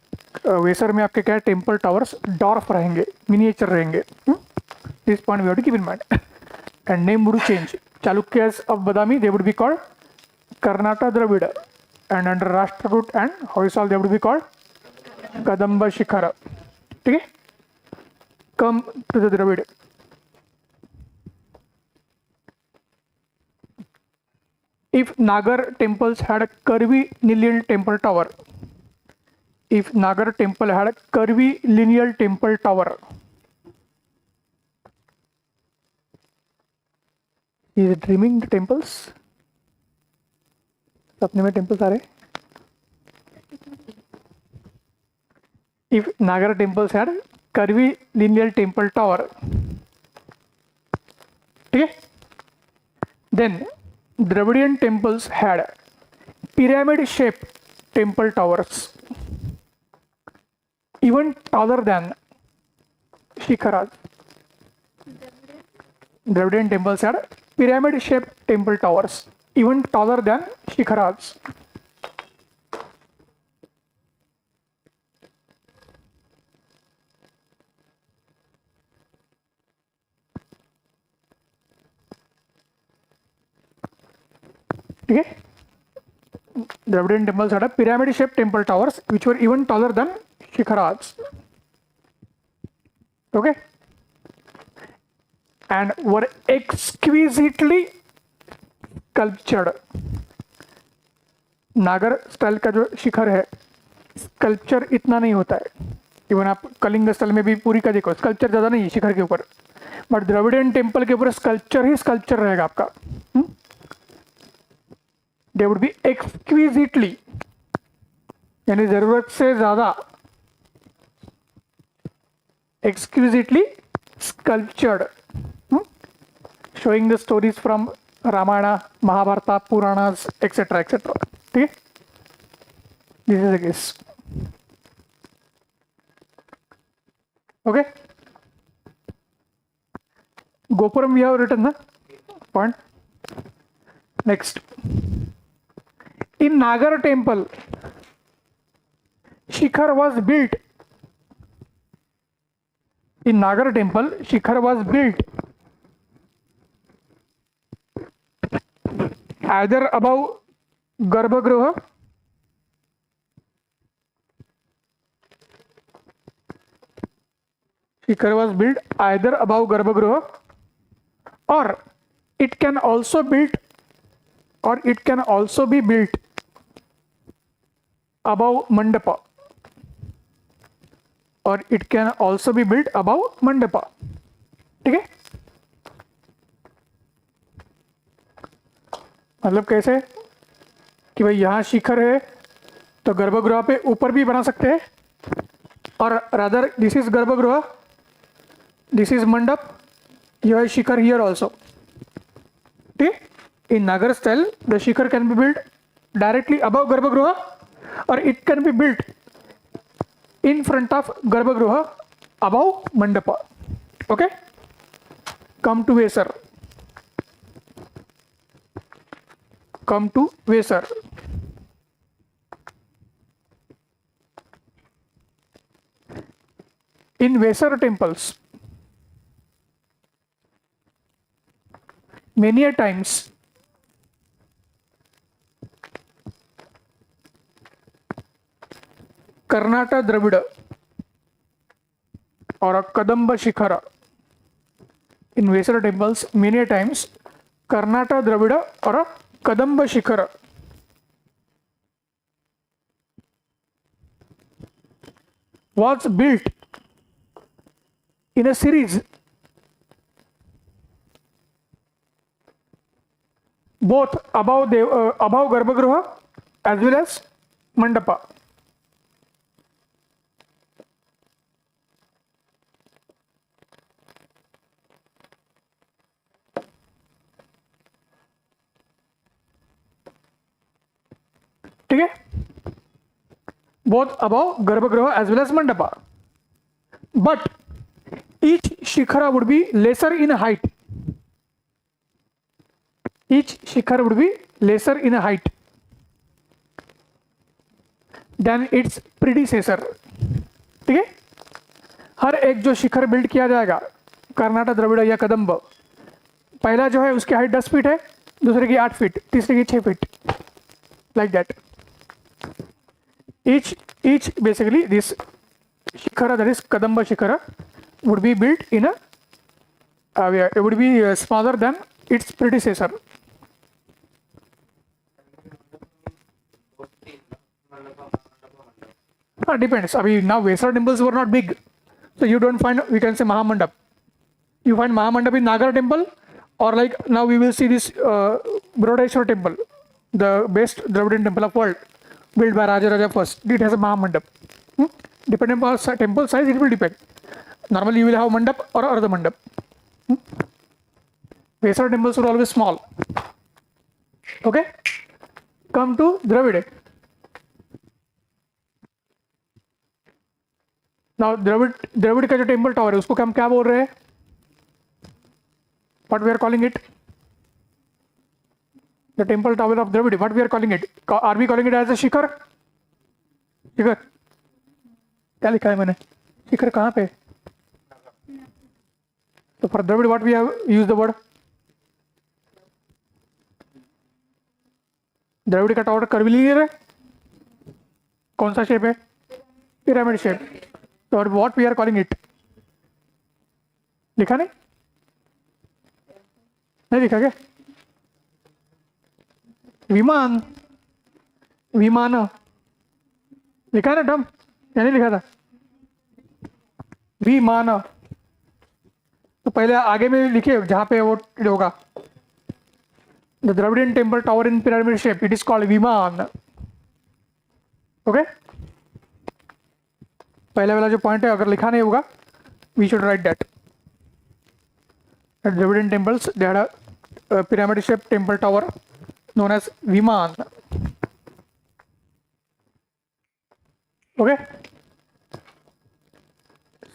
Vesara में आपके क्या है, टेम्पल टावर्स डॉर्फ रहेंगे, मिनिएचर रहेंगे. This point we have to keep in mind. And name would change. Chalukyas of Badami they would be called Karnataka Dravida. And under Rashtragut and Hoysal they would be called Kadamba Shikhara. ठीक है, come to the Dravid. If Nagar temples had a curvilineal temple tower, if Nagar temple had a curvilineal temple tower, he is dreaming the temples. सपने में temples आ रहे. If Nagar temples had curvilineal temple tower, ठीक है, then Dravidian temples had pyramid shaped temple towers even taller than shikharas. Dravidian temples had pyramid shaped temple towers even taller than shikharas. ठीक है, Dravidian temples had a pyramid shaped temple towers which were even taller than shikharas. Okay, and were exquisitely sculptured. नागर style का जो शिखर है sculpture इतना नहीं होता है. इवन आप कलिंग स्टाइल में भी पूरी का देखो स्कल्पचर ज़्यादा नहीं है शिखर के ऊपर, बट द्रविडियन टेम्पल के ऊपर स्कल्पचर ही स्कल्पचर रहेगा आपका. दे वुड बी एक्सक्विजिटली, यानी जरूरत से ज़्यादा exquisitely sculptured, showing the stories from Ramayana, Mahabharata, Puranas etcetera etcetera. ठीक है, this is the case. Okay, gopuram we have written ना point. Next, in Nagara temple shikhara was built. In Nagara temple shikhara was built either above garbhagriha shikhar was built either above garbhagriha or it can also be built above mandapa, or it can also be built above mandapa. ठीक है, मतलब कैसे कि भाई यहाँ शिखर है तो गर्भगृह पे ऊपर भी बना सकते हैं, और rather this is garbhagriha, this is mandapa, यह है शिखर हियर ऑल्सो. ठीक, in Nagara style the shikhara can be built directly above garbhagriha और it can be built in front of garbhagriha above mandapa. Okay, come to Vesar. Come to Vesar. In Vesar temples, many a times Karnataka Dravida or a Kadamba Shikhara. In Vesar temples, many a times Karnataka Dravida or a Kadamba Shikhara was built in a series both above Garbhagriha as well as Mandapa. ठीक है, both above Garbhagriha as well as Mandapa. But each shikhara would be lesser in height. Each shikhara would be lesser in height than its predecessor. ठीक है, हर एक जो शिखर build किया जाएगा कर्नाटक द्रविड़ या कदम्ब, पहला जो है उसकी हाइट 10 फीट है, दूसरे की 8 फीट, तीसरे की 6 feet, like that. Each basically this shikhara, that is kadamba shikhara, would be built in it would be smaller than its predecessor. Depends. Now Vesara temples were not big, so you don't find, we can say, Mahamandap. You find Mahamandap in Nagar temple, or like now we will see this Brodeshwar temple, the best Dravidian temple of world, built by Raja first. It has a Mahamandap. Depending on temple size, it will depend. Normally you will have mandap or Ardha mandap. Vesara temples were always small. Okay, come to Dravid. Now Dravida का जो temple tower है उसको हम क्या बोल रहे हैं? What we are calling it? The temple tower of Dravid. What we are calling it? Are we calling it as a शिखर? शिखर क्या लिखा है मैंने? शिखर कहाँ पे? तो for Dravid what we have used the word? Dravid का टावर कर्विलिनियर है. कौन सा शेप है? Pyramid shape. तो what we are calling it? लिखा नहीं लिखा क्या? विमान लिखा है ना टर्म, या नहीं लिखा था? विमान. तो पहले आगे में लिखे जहां पे वो होगा, the Dravidian temple tower in pyramid shape, it is called vimana. Okay, पहले वाला जो पॉइंट है अगर लिखा नहीं होगा, we should write that. Dravidian temples, they had a pyramid shaped temple tower known as Viman. Okay,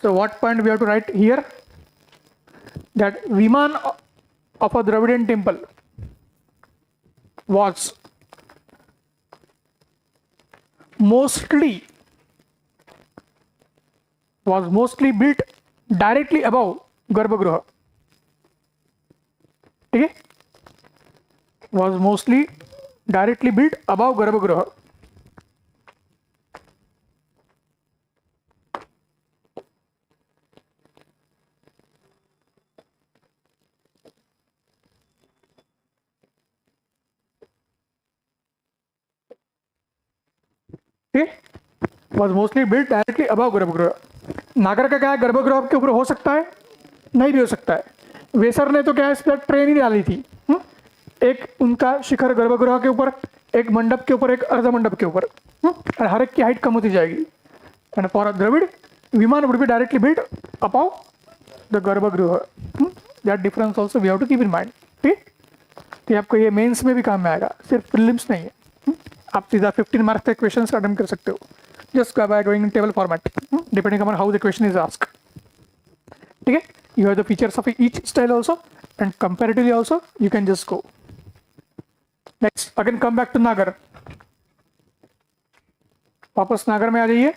so what point we have to write here? That Viman of a Dravidian temple was mostly built directly above Garbhagriha. ठीक है, was mostly directly built above Garbhagriha. ठीक है, was mostly built directly above Garbhagriha. नागर का क्या है, गर्भगृह के ऊपर हो सकता है, नहीं भी हो सकता है. वेसर ने तो क्या है, इस पर ट्रेन ही डाली थी. एक उनका शिखर गर्भगृह के ऊपर, एक मंडप के ऊपर, एक अर्ध मंडप के ऊपर, और हर एक की हाइट कम होती जाएगी. And for Dravida vimana would be directly built above the garbhagriha. That difference also we have to keep in mind. ठीक, तो आपको ये मेंस में भी काम में आएगा, सिर्फ प्रीलिम्स नहीं है. आप सीधा 15 मार्क्स के क्वेश्चन अटेम्प्ट कर सकते हो, just by going in table format, depending upon how the question is asked. ठीक है, you have the features of each style also, and comparatively also you can just go. Next, again come back to Nagar. वापस नागर में आ जाइए.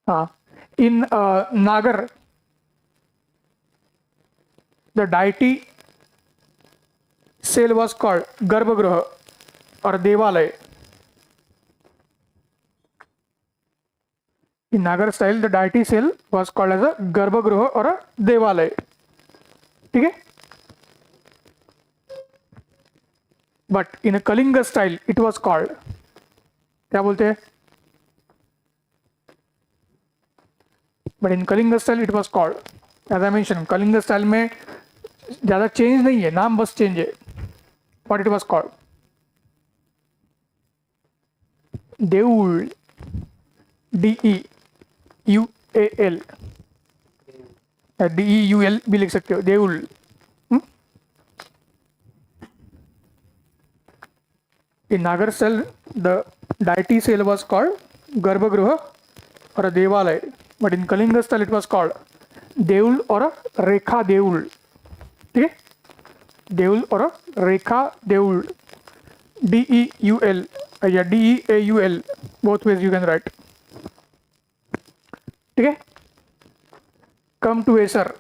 हाँ, in Nagar the deity cell was called Garbhagriha or Devalaya. In Nagar style, the deity cell was called as a Garbhagriha or a Devalaya. ठीक है, but in a Kalinga style, it was called, क्या बोलते हैं? But in Kalinga style, it was called, as I mentioned, Kalinga style में ज़्यादा change नहीं है, नाम बस चेंज है. What it was called? Deul, DEUAL, DEUL भी लिख सकते हो, देउल. In Nagar cell, the deity cell was called Garbhagruha or a Devalay, but in Kalinga cell it was called Deul or a Rekha Deul. Okay? Deul or a Rekha Deul. Deul, yeah, Deaul. Both ways you can write. Okay? Come to Acer.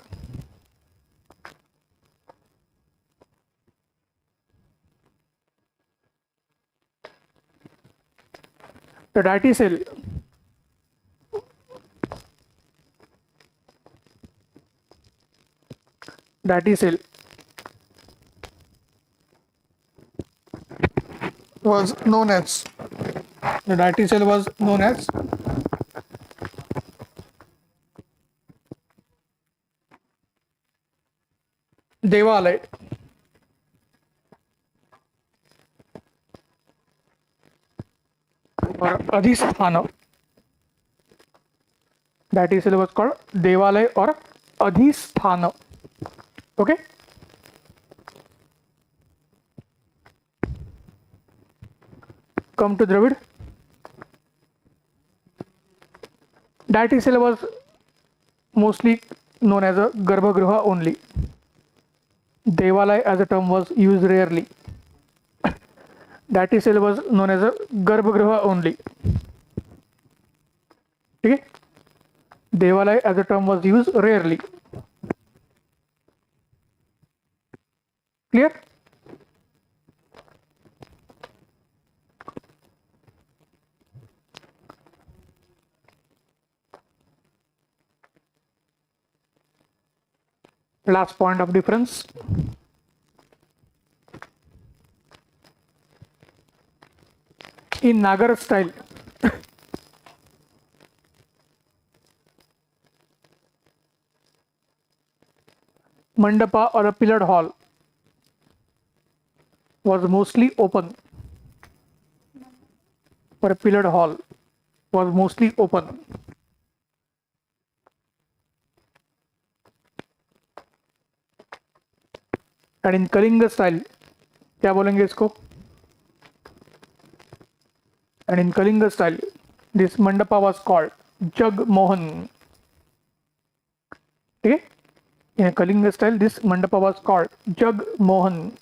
The deity cell was known as Devalay or Adhisthana. Deity cell was called Devalay or Adhisthana. Okay? Come to Dravid. Deity cell was mostly known as a Garbhagruha only. Devalay as a term was used rarely. Deity cell was known as a Garbhagruha only. Okay? Devalay as a term was used rarely. Clear? Last point of difference. In Nagar style, mandapa or a pillared hall was mostly open. Or a pillared hall was mostly open. And in Kalinga style, क्या बोलेंगे इसको? And in Kalinga style, this mandapa was called Jagmohan. Okay? In a Kalinga style, this mandapa was called Jagmohan.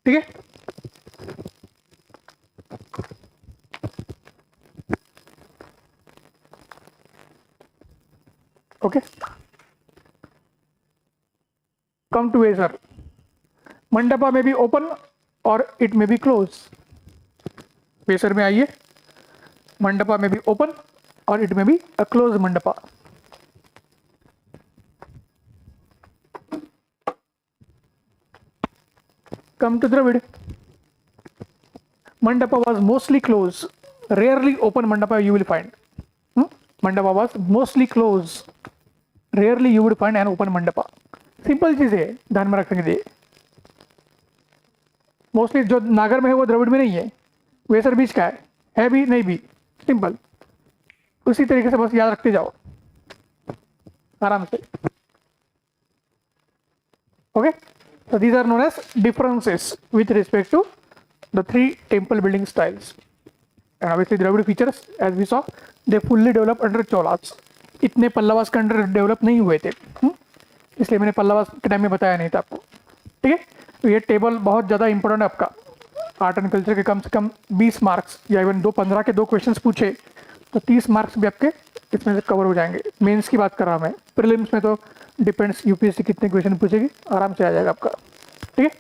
Okay? Okay? Come to Acer. Mandapa may be open or it may be closed. Acer में आइए. Mandapa may be open or it may be a closed mandapa. Come to Dravid. Mandapa was mostly closed. Rarely open mandapa you will find. Mandapa was mostly closed. Rarely you would find an open mandapa. Simple चीज है, ध्यान में रखेंगे ये. Mostly जो नागर में है वो द्रविड़ में नहीं है, वेसर बीच का है भी नहीं भी. सिंपल. उसी तरीके से बस याद रखते जाओ आराम से. Okay, so these are known as differences with respect to the three temple building styles. And obviously Dravid features, as we saw, they fully developed under Cholas. इतने पल्लवास के अंडर डेवलप नहीं हुए थे, इसलिए मैंने पल्लवास के टाइम में बताया नहीं था आपको. ठीक है, तो ये टेबल बहुत ज़्यादा इंपॉर्टेंट है आपका. आर्ट एंड कल्चर के कम से कम 20 मार्क्स या इवन 15 के 2 क्वेश्चंस पूछे तो 30 मार्क्स भी आपके इसमें से कवर हो जाएंगे. मेंस की बात कर रहा हूँ मैं. प्रीलिम्स में तो डिपेंड्स यूपीएससी कितने क्वेश्चन पूछेगी, आराम से आ जाएगा आपका. ठीक है,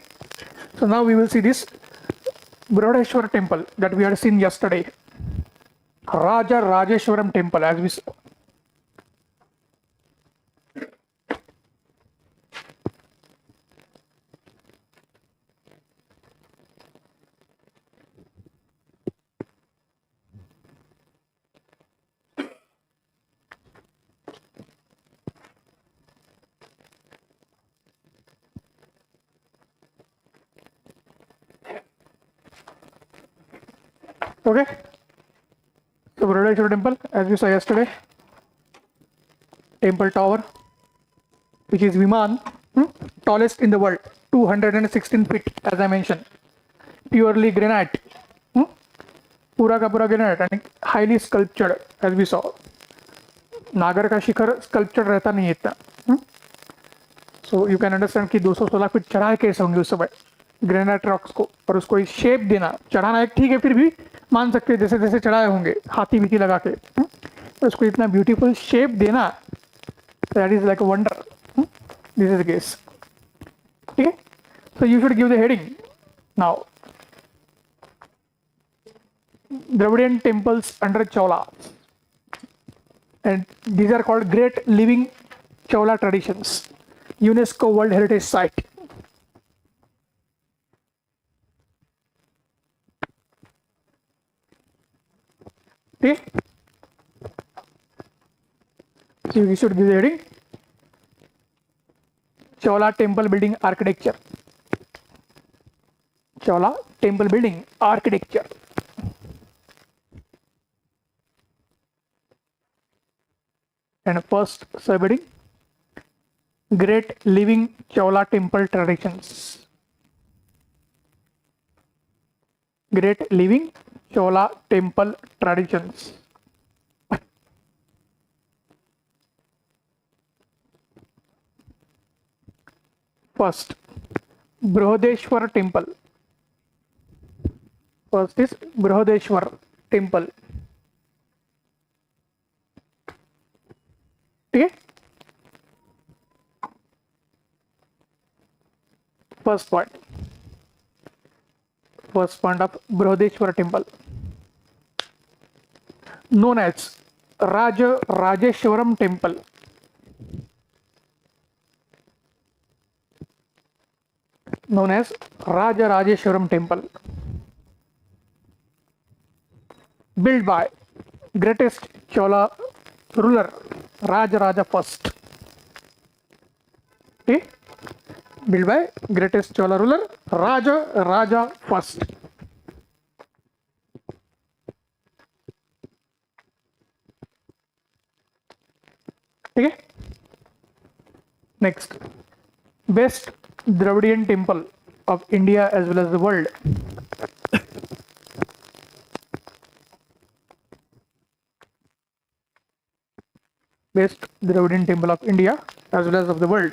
so now we will see this Brodeshwar temple that we had seen yesterday. Raja Rajeshwaram temple, as we saw. Okay, so Brodeshwar temple, as we saw yesterday, temple tower, which is Viman, tallest in the world, 216 feet, as I mentioned. Purely granite, पूरा का पूरा granite and highly sculptured as we saw. Nagara का शिखर sculptured रहता नहीं इतना. So you can understand कि 216 feet चढ़ाए कैसे होंगे उस समय ग्रेनाइट रॉक्स को, और उसको एक शेप देना. चढ़ाना एक ठीक है, फिर भी मान सकते हैं जैसे जैसे चढ़ाए होंगे हाथी बीती लगा के, तो उसको इतना ब्यूटीफुल शेप देना, that is like a wonder. This is the case. ठीक है, so you should give the heading now. Dravidian temples under Chola, and these are called Great Living Chola Traditions, UNESCO World Heritage Site. Okay, so we should give the heading Chola Temple Building Architecture. Chola Temple Building Architecture. And first subheading, Great Living Chola Temple Traditions. Great Living Chola Temple Traditions. First, Brihadeshwar Temple. First is Brihadeshwar Temple. Okay. First point of Brihadeshwar Temple, known as Rajeshwaram Temple. Known as Rajeshwaram Temple, built by greatest Chola ruler Raja first. Okay, built by greatest Chola ruler Raja first. Okay, next, best Dravidian temple of India as well as the world. Best Dravidian temple of India as well as of the world,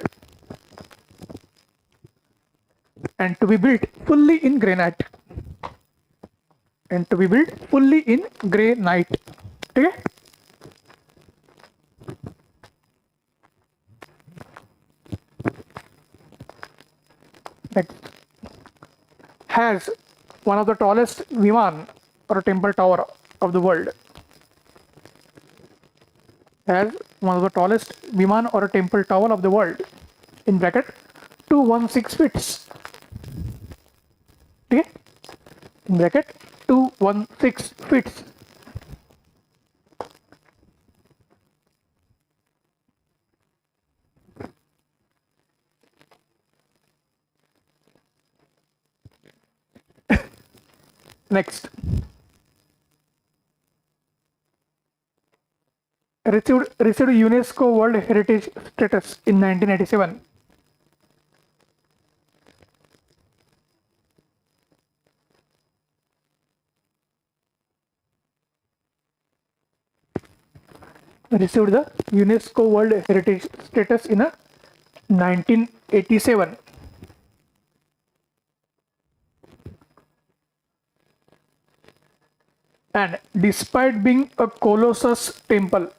and to be built fully in granite. And to be built fully in granite. Okay. Next, has one of the tallest viman or temple tower of the world. Has one of the tallest viman or temple tower of the world, in bracket 216 feet. Okay, in bracket 216 feet. Next, received UNESCO World Heritage status in 1987. Received the UNESCO World Heritage status in 1987. And despite being a colossus temple,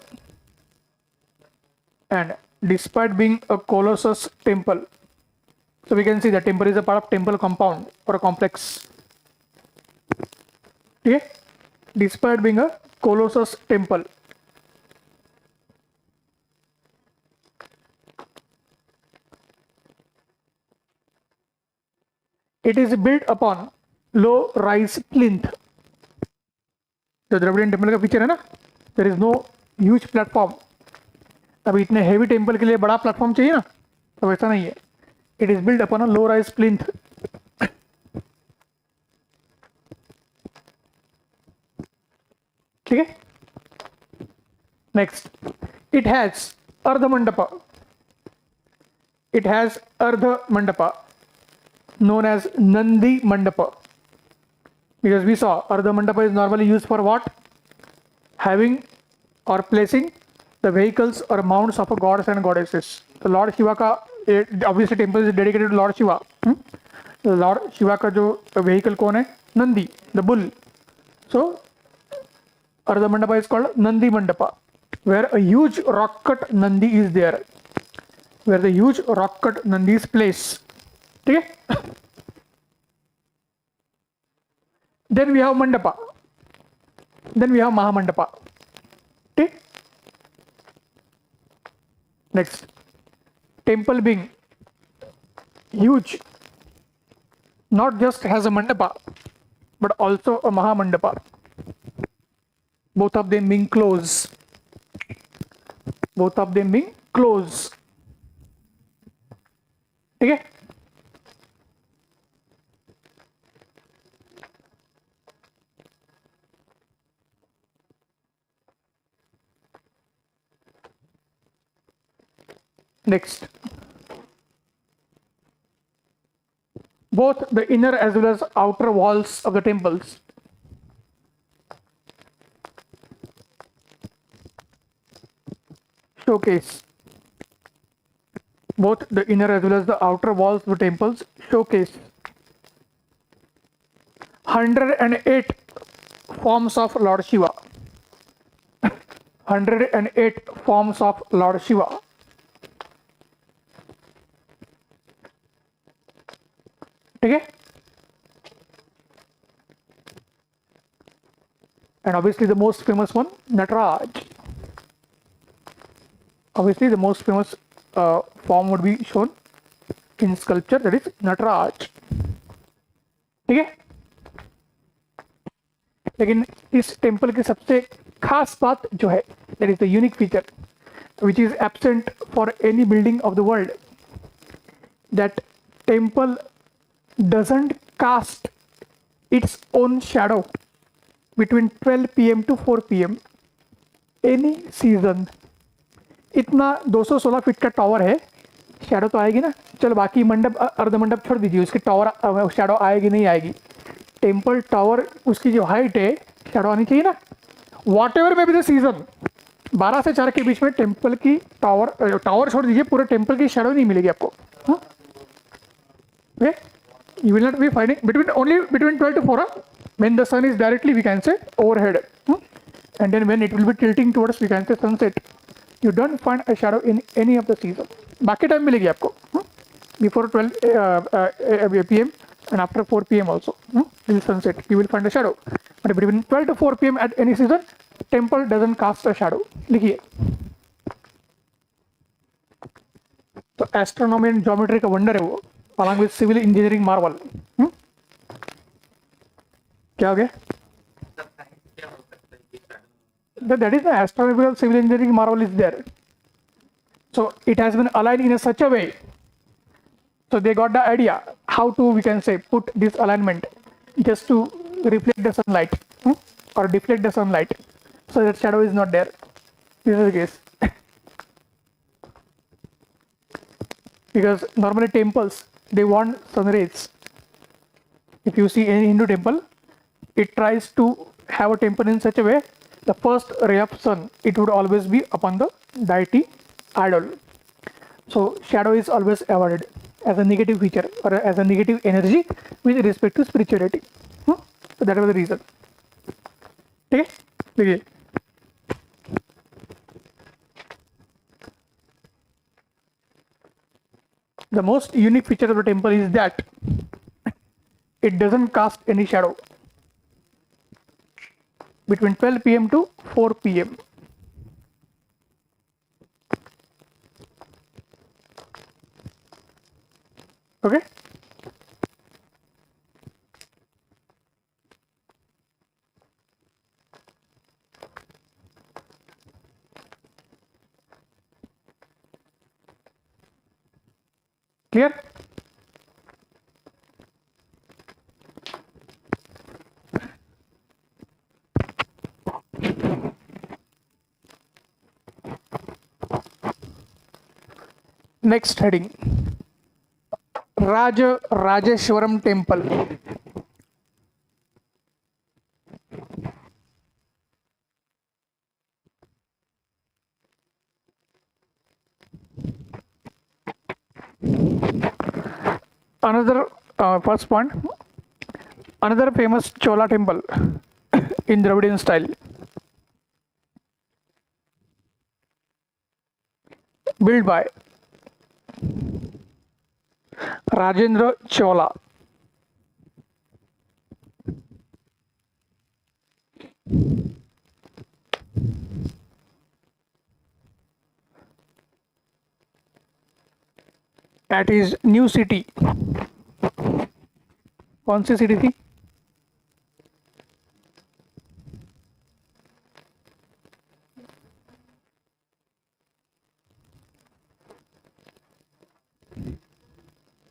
so we can see the temple is a part of temple compound or a complex. Okay, despite being a colossus temple, it is built upon low rise plinth. जो Dravidian temple का feature है ना, there is no huge platform. अभी इतने heavy temple के लिए बड़ा platform चाहिए ना, तो वैसा नहीं है. It is build upon a low rise plinth. ठीक है. नेक्स्ट, इट हैज अर्ध mandapa. It has Ardha Mandapa, known as Nandi Mandapa. Because we saw Ardha Mandapa is normally used for what? Having or placing the vehicles or mounts of a gods and goddesses. The Lord Shiva ka obviously temple is dedicated to Lord Shiva. The Lord Shiva ka jo vehicle कौन है? Nandi, the bull. So Ardha Mandapa is called Nandi Mandapa, where a huge rock cut Nandi is there. Where the huge rock cut Nandi is placed. Okay? Then we have Mandapa. Then we have Mahamandapa. Okay? Next, temple being huge, not just has a mandapa, but also a Mahamandapa. Both of them being close. Both of them being close. Okay? Next, both the inner as well as outer walls of the temples showcase. Both the inner as well as the outer walls of the temples showcase 108 forms of Lord Shiva. 108 forms of Lord Shiva. Okay? And obviously the most famous one, Nataraj. Obviously the most famous form would be shown in sculpture, that is Nataraj. ठीक है? लेकिन इस temple की सबसे खास बात जो है, that is the unique feature which is absent for any building of the world, that temple doesn't cast its own shadow between 12 p.m. to 4 p.m. any season. इतना 216 फीट का टावर है, शैडो तो आएगी ना. चलो बाकी मंडप अर्ध मंडप छोड़ दीजिए, उसकी टावर शैडो आएगी नहीं आएगी. टेम्पल टावर उसकी जो हाइट है, शैडो आनी चाहिए ना. वॉट एवर में भी द सीजन 12 से 4 के बीच में टेम्पल की टावर छोड़ दीजिए, पूरे टेम्पल की शैडो नहीं मिलेगी आपको. You will not be finding between 12 to 4 when the sun is directly, we can say, overhead, and then when it will be tilting towards, we can say, sunset. You don't find a shadow in any of the season. बाकी time मिलेगी आपको before 12 p.m. and after 4 p.m. also till sunset you will find a shadow, but between 12 to 4 p.m. at any season temple doesn't cast a shadow. लिखिए. तो astronomy and geometry का wonder है वो, along with civil engineering marvel. क्या हो गया? That is the astronomical civil engineering marvel is there. So it has been aligned in such a way. So they got the idea how to, we can say, put this alignment just to reflect the sunlight or deflect the sunlight, so that shadow is not there. This is the case. Because normally temples, they want sun rays. If you see any Hindu temple, it tries to have a temple in such a way, the first ray of sun, it would always be upon the deity idol. So shadow is always avoided as a negative feature or as a negative energy with respect to spirituality. So that was the reason. Okay? Okay. The most unique feature of the temple is that it doesn't cast any shadow between 12 p.m. to 4 p.m. Okay? Clear? Next heading, Rajeshwaram temple. Another first point, another famous Chola temple in Dravidian style, built by Rajendra Chola. At his new city. कौन सी city थी?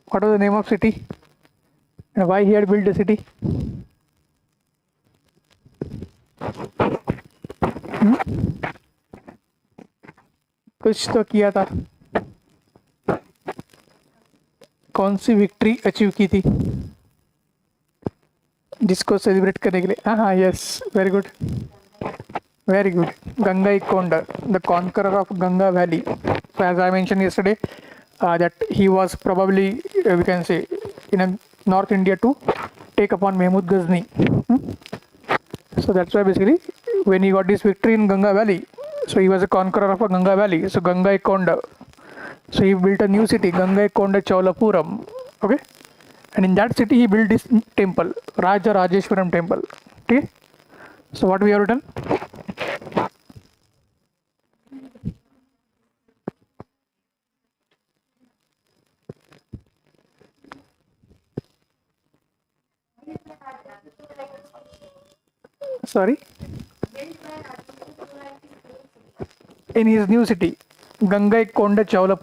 What was the name of city and why he had built the city? कुछ तो किया था, कौन सी victory achieve की थी जिसको सेलिब्रेट करने के लिए? हाँ, yes, very good, very good. Gangaikonda, the conqueror of Ganga Valley. So as I mentioned yesterday, that he was probably, we can say, in a North India to take upon Mahmud Ghazni. So that's why basically when he got this victory in Ganga Valley, so he was a conqueror of a Ganga Valley. So Gangaikonda. So he built a new city, Gangaikonda Chola. Okay, and in that city he built this temple, Raja Rajeshwaram temple. Okay, so what we have written? Sorry, in his new city, Gangaikonda Chola.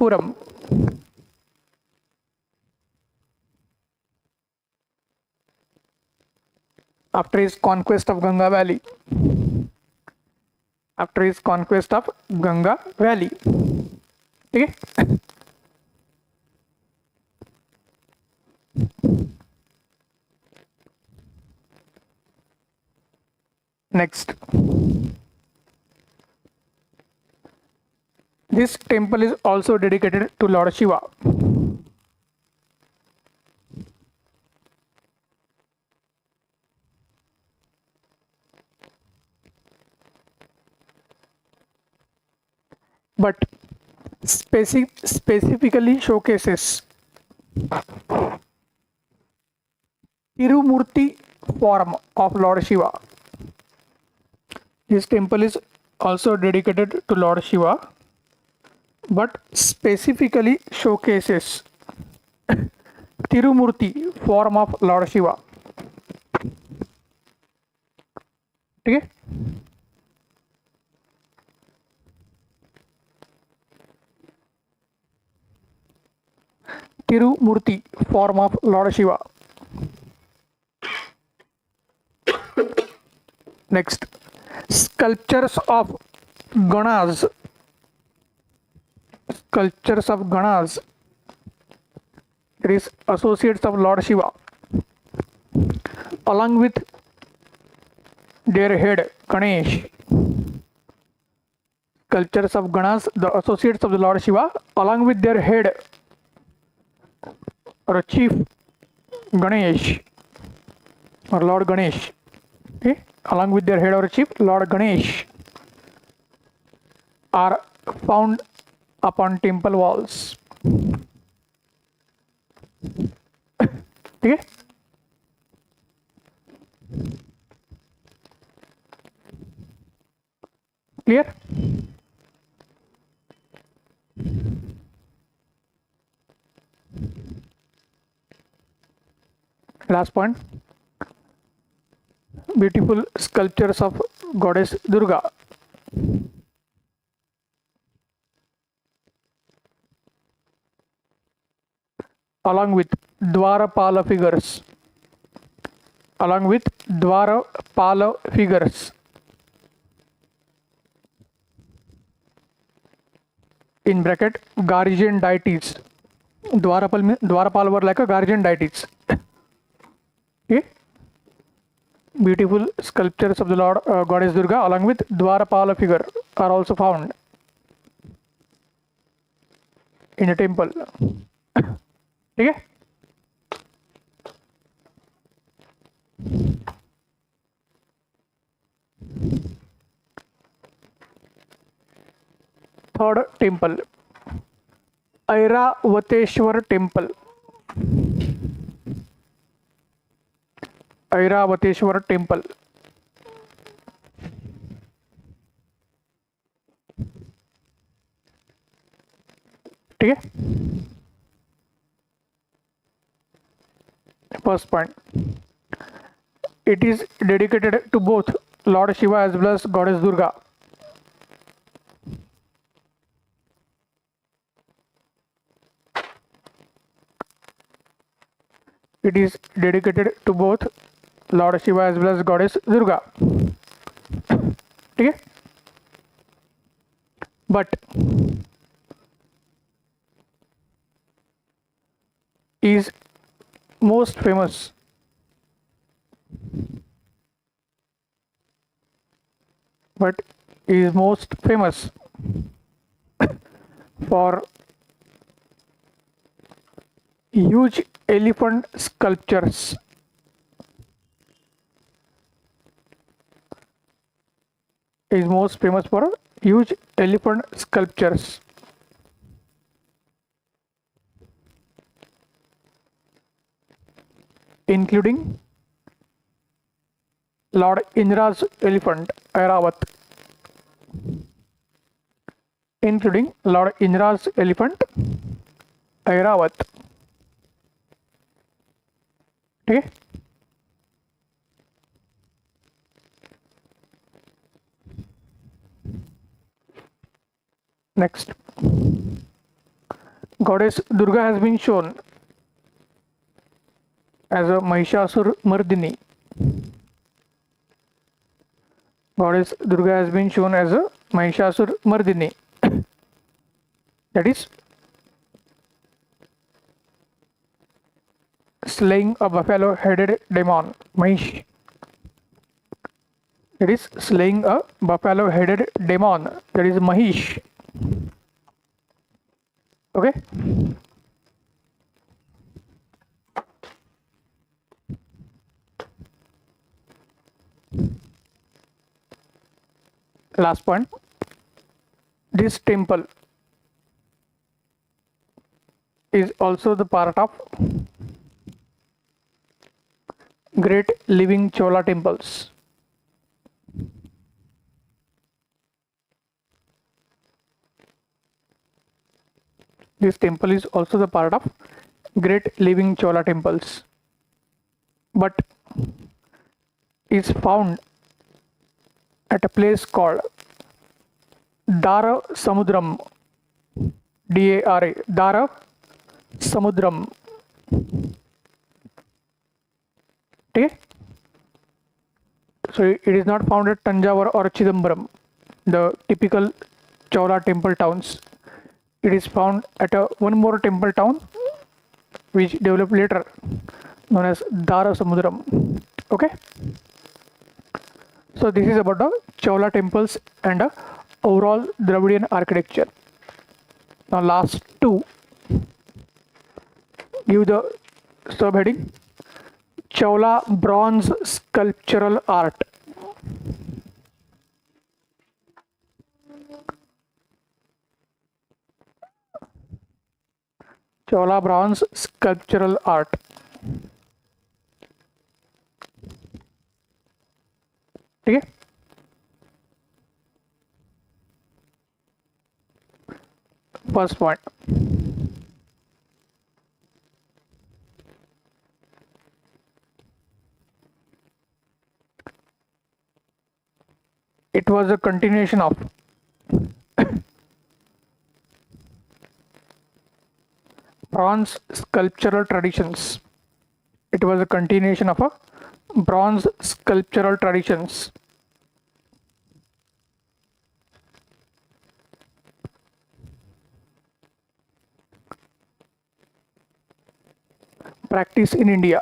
After his conquest of Ganga Valley. After his conquest of Ganga Valley. Okay. Next. This temple is also dedicated to Lord Shiva. But specifically showcases Tirumurti form of Lord Shiva. This temple is also dedicated to Lord Shiva, but specifically showcases Tirumurti form of Lord Shiva. Okay? Tirumurti form of Lord Shiva. Next, sculptures of Ganas. Sculptures of Ganas. It is associates of Lord Shiva, along with their head Ganesh. Sculptures of Ganas, the associates of the Lord Shiva, along with their head or chief Ganesh or Lord Ganesh. Okay, along with their head or chief Lord Ganesh are found upon temple walls. Okay. Clear? Last point. Beautiful sculptures of goddess Durga. Along with Dwarapala figures. Along with Dwarapala figures. In bracket, guardian deities. Dwarapal were like a guardian deities. Okay. Beautiful sculptures of the Lord Goddess Durga along with Dwarapala figure are also found in a temple. Okay. third temple, Airavateshwar temple. Airavateshwar temple. ठीक है. First point, it is dedicated to both Lord Shiva as well as Goddess Durga. It is dedicated to both Lord Shiva as well as Goddess Durga. ठीक है. But is most famous for huge elephant sculptures. Is most famous for huge elephant sculptures. Including Lord Indra's elephant Airavat. Including Lord Indra's elephant Airavat. Okay. Next, Goddess Durga has been shown as a Mahishasur Mardini. Goddess Durga has been shown as a Mahishasur Mardini. That is slaying a buffalo-headed demon, Mahish. That is slaying a buffalo-headed demon. That is Mahish. Okay. Last point, this temple is also the part of great living Chola temples. This temple is also the part of great living Chola temples, but is found at a place called Dara Samudram, D-A-R-A, Dara Samudram. Okay? So it is not found at Tanjavur or Chidambaram, the typical Chola temple towns. It is found at one more temple town which developed later, known as Dara Samudram. Okay? So this is about the Chola temples and overall Dravidian architecture. Now last two, give the subheading Chola bronze sculptural art. Chola bronze sculptural art. Okay. First point, it was a continuation of bronze sculptural traditions. It was a continuation of a bronze sculptural traditions. Practice in India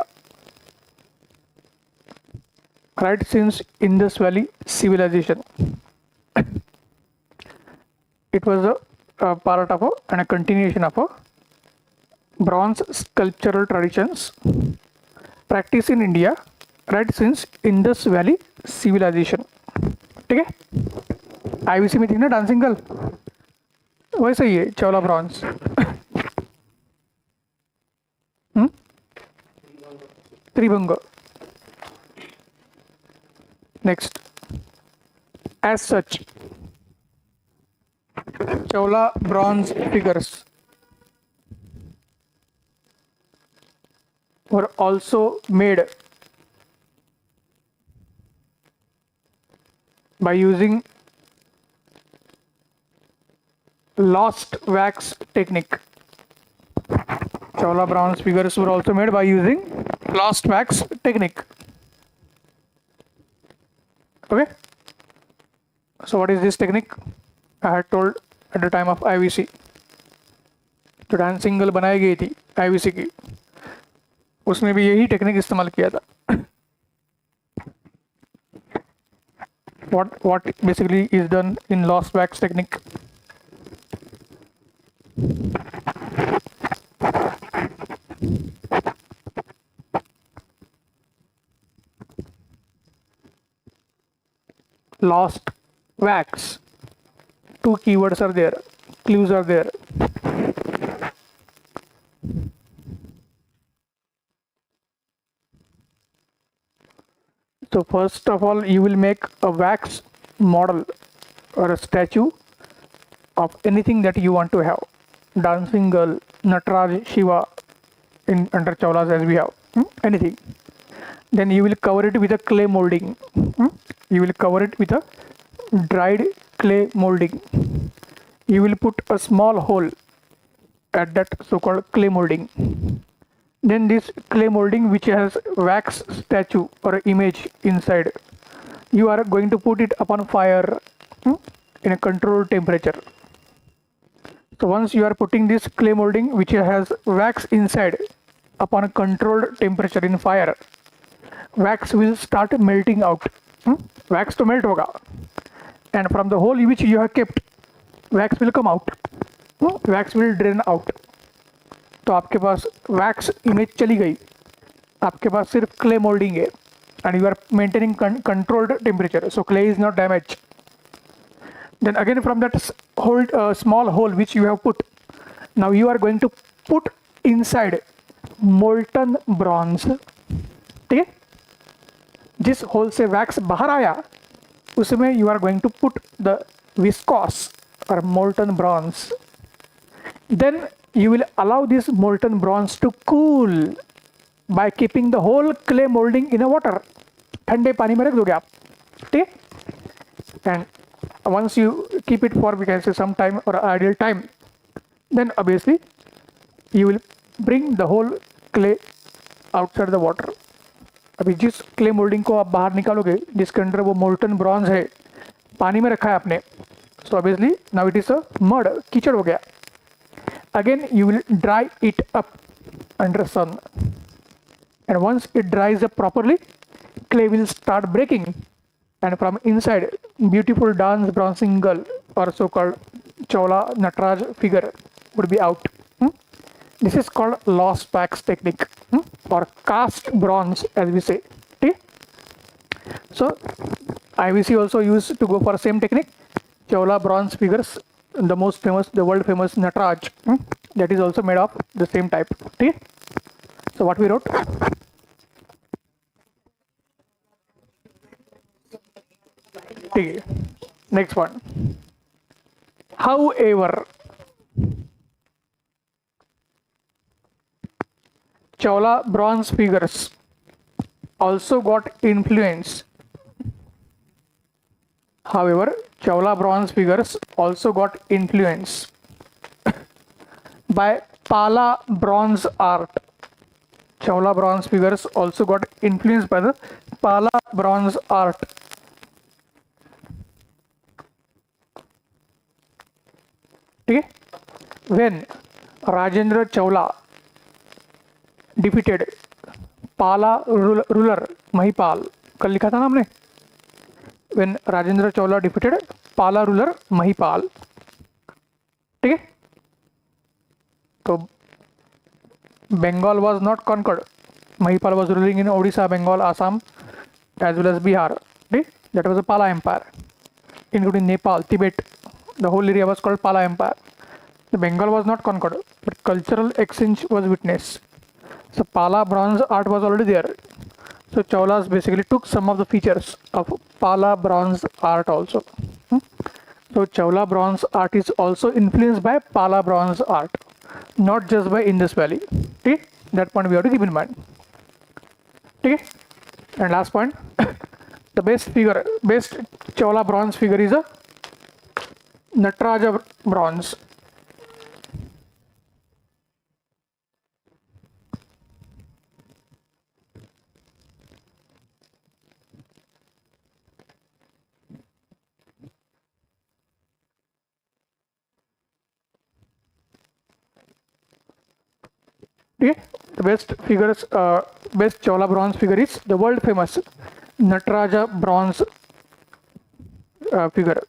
right since Indus Valley civilization. It was a part of and a continuation of a bronze sculptural traditions practice in India right since Indus Valley civilization. ठीक है, IVC में थी ना dancing girl, वैसे ही है Chola bronze. Tribhanga. Next, as such, Chola bronze figures were also made by using lost wax technique. Chola bronze figures were also made by using lost wax technique. Okay, so what is this technique? I had told at the time of IVC. जो dancing girl बनाई गई थी IVC की, उसमें भी यही technique इस्तेमाल किया था. What basically is done in lost wax technique? Lost wax. Two keywords are there, clues are there. So first of all, you will make a wax model or a statue of anything that you want to have. Dancing girl, Nataraj, Shiva, in under Cholas as we have, anything. Then you will cover it with a clay molding. You will cover it with a dried clay molding. You will put a small hole at that so-called clay molding. Then this clay molding, which has wax statue or image inside, you are going to put it upon fire in a controlled temperature. So once you are putting this clay molding, which has wax inside, upon a controlled temperature in fire, wax will start melting out. Wax to melt hoga, and from the hole which you have kept, wax will come out. Wax will drain out. तो आपके पास wax image चली गई, आपके पास सिर्फ clay molding है, and you are maintaining controlled temperature, so clay is not damaged. Then again from that small hole which you have put, now you are going to put inside molten bronze. ठीक है, जिस whole से wax बाहर आया उसमें you are going to put the viscous और molten bronze. Then you will allow this molten bronze to cool by keeping the whole clay molding in a water. ठंडे पानी में रख दोगे आप, ठीक. And once you keep it for, we can say, some time or ideal time, then obviously you will bring the whole clay outside the water. अभी जिस clay moulding को आप बाहर निकालोगे, जिसके अंदर वो मोल्टन ब्रॉन्ज है, पानी में रखा है आपने, so obviously now it is a mud, कीचड़ हो गया. Again you will dry it up under sun, and once it dries up properly, clay will start breaking, and from inside beautiful dance bronzing girl or so called Chola Nataraj figure would be out. This is called lost wax technique, or cast bronze as we say. Okay? So IVC also used to go for same technique. Chola bronze figures, the most famous, the world famous Nataraj, that is also made of the same type. Okay? So what we wrote? Okay. Next one. However, Chola bronze figures also got influence. However, Chola bronze figures also got influence by Pala bronze art. Chola bronze figures also got influenced by the Pala bronze art. Okay? When Rajendra Chola defeated Pala ruler Mahipal, कल लिखा था ना हमने, when Rajendra Chola defeated Pala ruler Mahipal, ठीक है, तो Bengal was not conquered. Mahipal was ruling in Odisha, Bengal, Assam, as well as Bihar. Okay? That was a Pala empire, including Nepal, Tibet. The whole area was called Pala empire. The Bengal was not conquered, but cultural exchange was witnessed. So Pala bronze art was already there. So Cholas basically took some of the features of Pala bronze art also. So Chola bronze art is also influenced by Pala bronze art, not just by Indus Valley. Okay? That point we have to keep in mind. Okay? And last point, the best Chola bronze figure is a Nataraja bronze. Okay? The best Chola bronze figure is the world famous Nataraja bronze figure.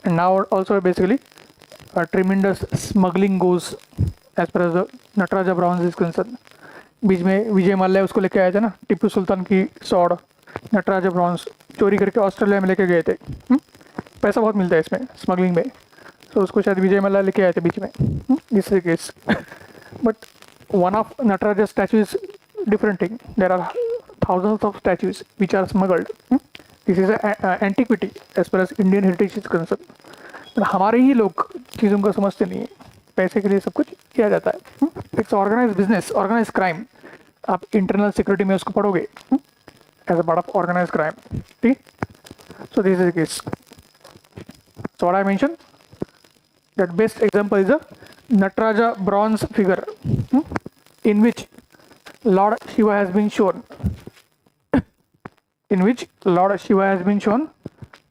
And now also basically a tremendous smuggling goes as far as the Nataraja bronze is concerned. बीच में विजय माल्या उसको लेके आया था ना, टिप्पू सुल्तान की sword Nataraja bronze चोरी करके Australia में लेके गए थे. पैसा बहुत मिलता है इसमें स्मगलिंग में, तो उसको शायद विजय माल्या लेके आए थे बीच में. This is case, but one of Nataraja statues different thing. There are thousands of statues which are smuggled. This is an antiquity as far as Indian heritage is concerned. But हमारे ही लोग चीज़ों को समझते नहीं है, पैसे के लिए सब कुछ किया जाता है. It's organized business, organized crime. आप internal security में उसको पढ़ोगे as a part of organized crime. ठीक? So this is the case. So what I mentioned, that best example is a Nataraja bronze figure, in which Lord Shiva has been shown,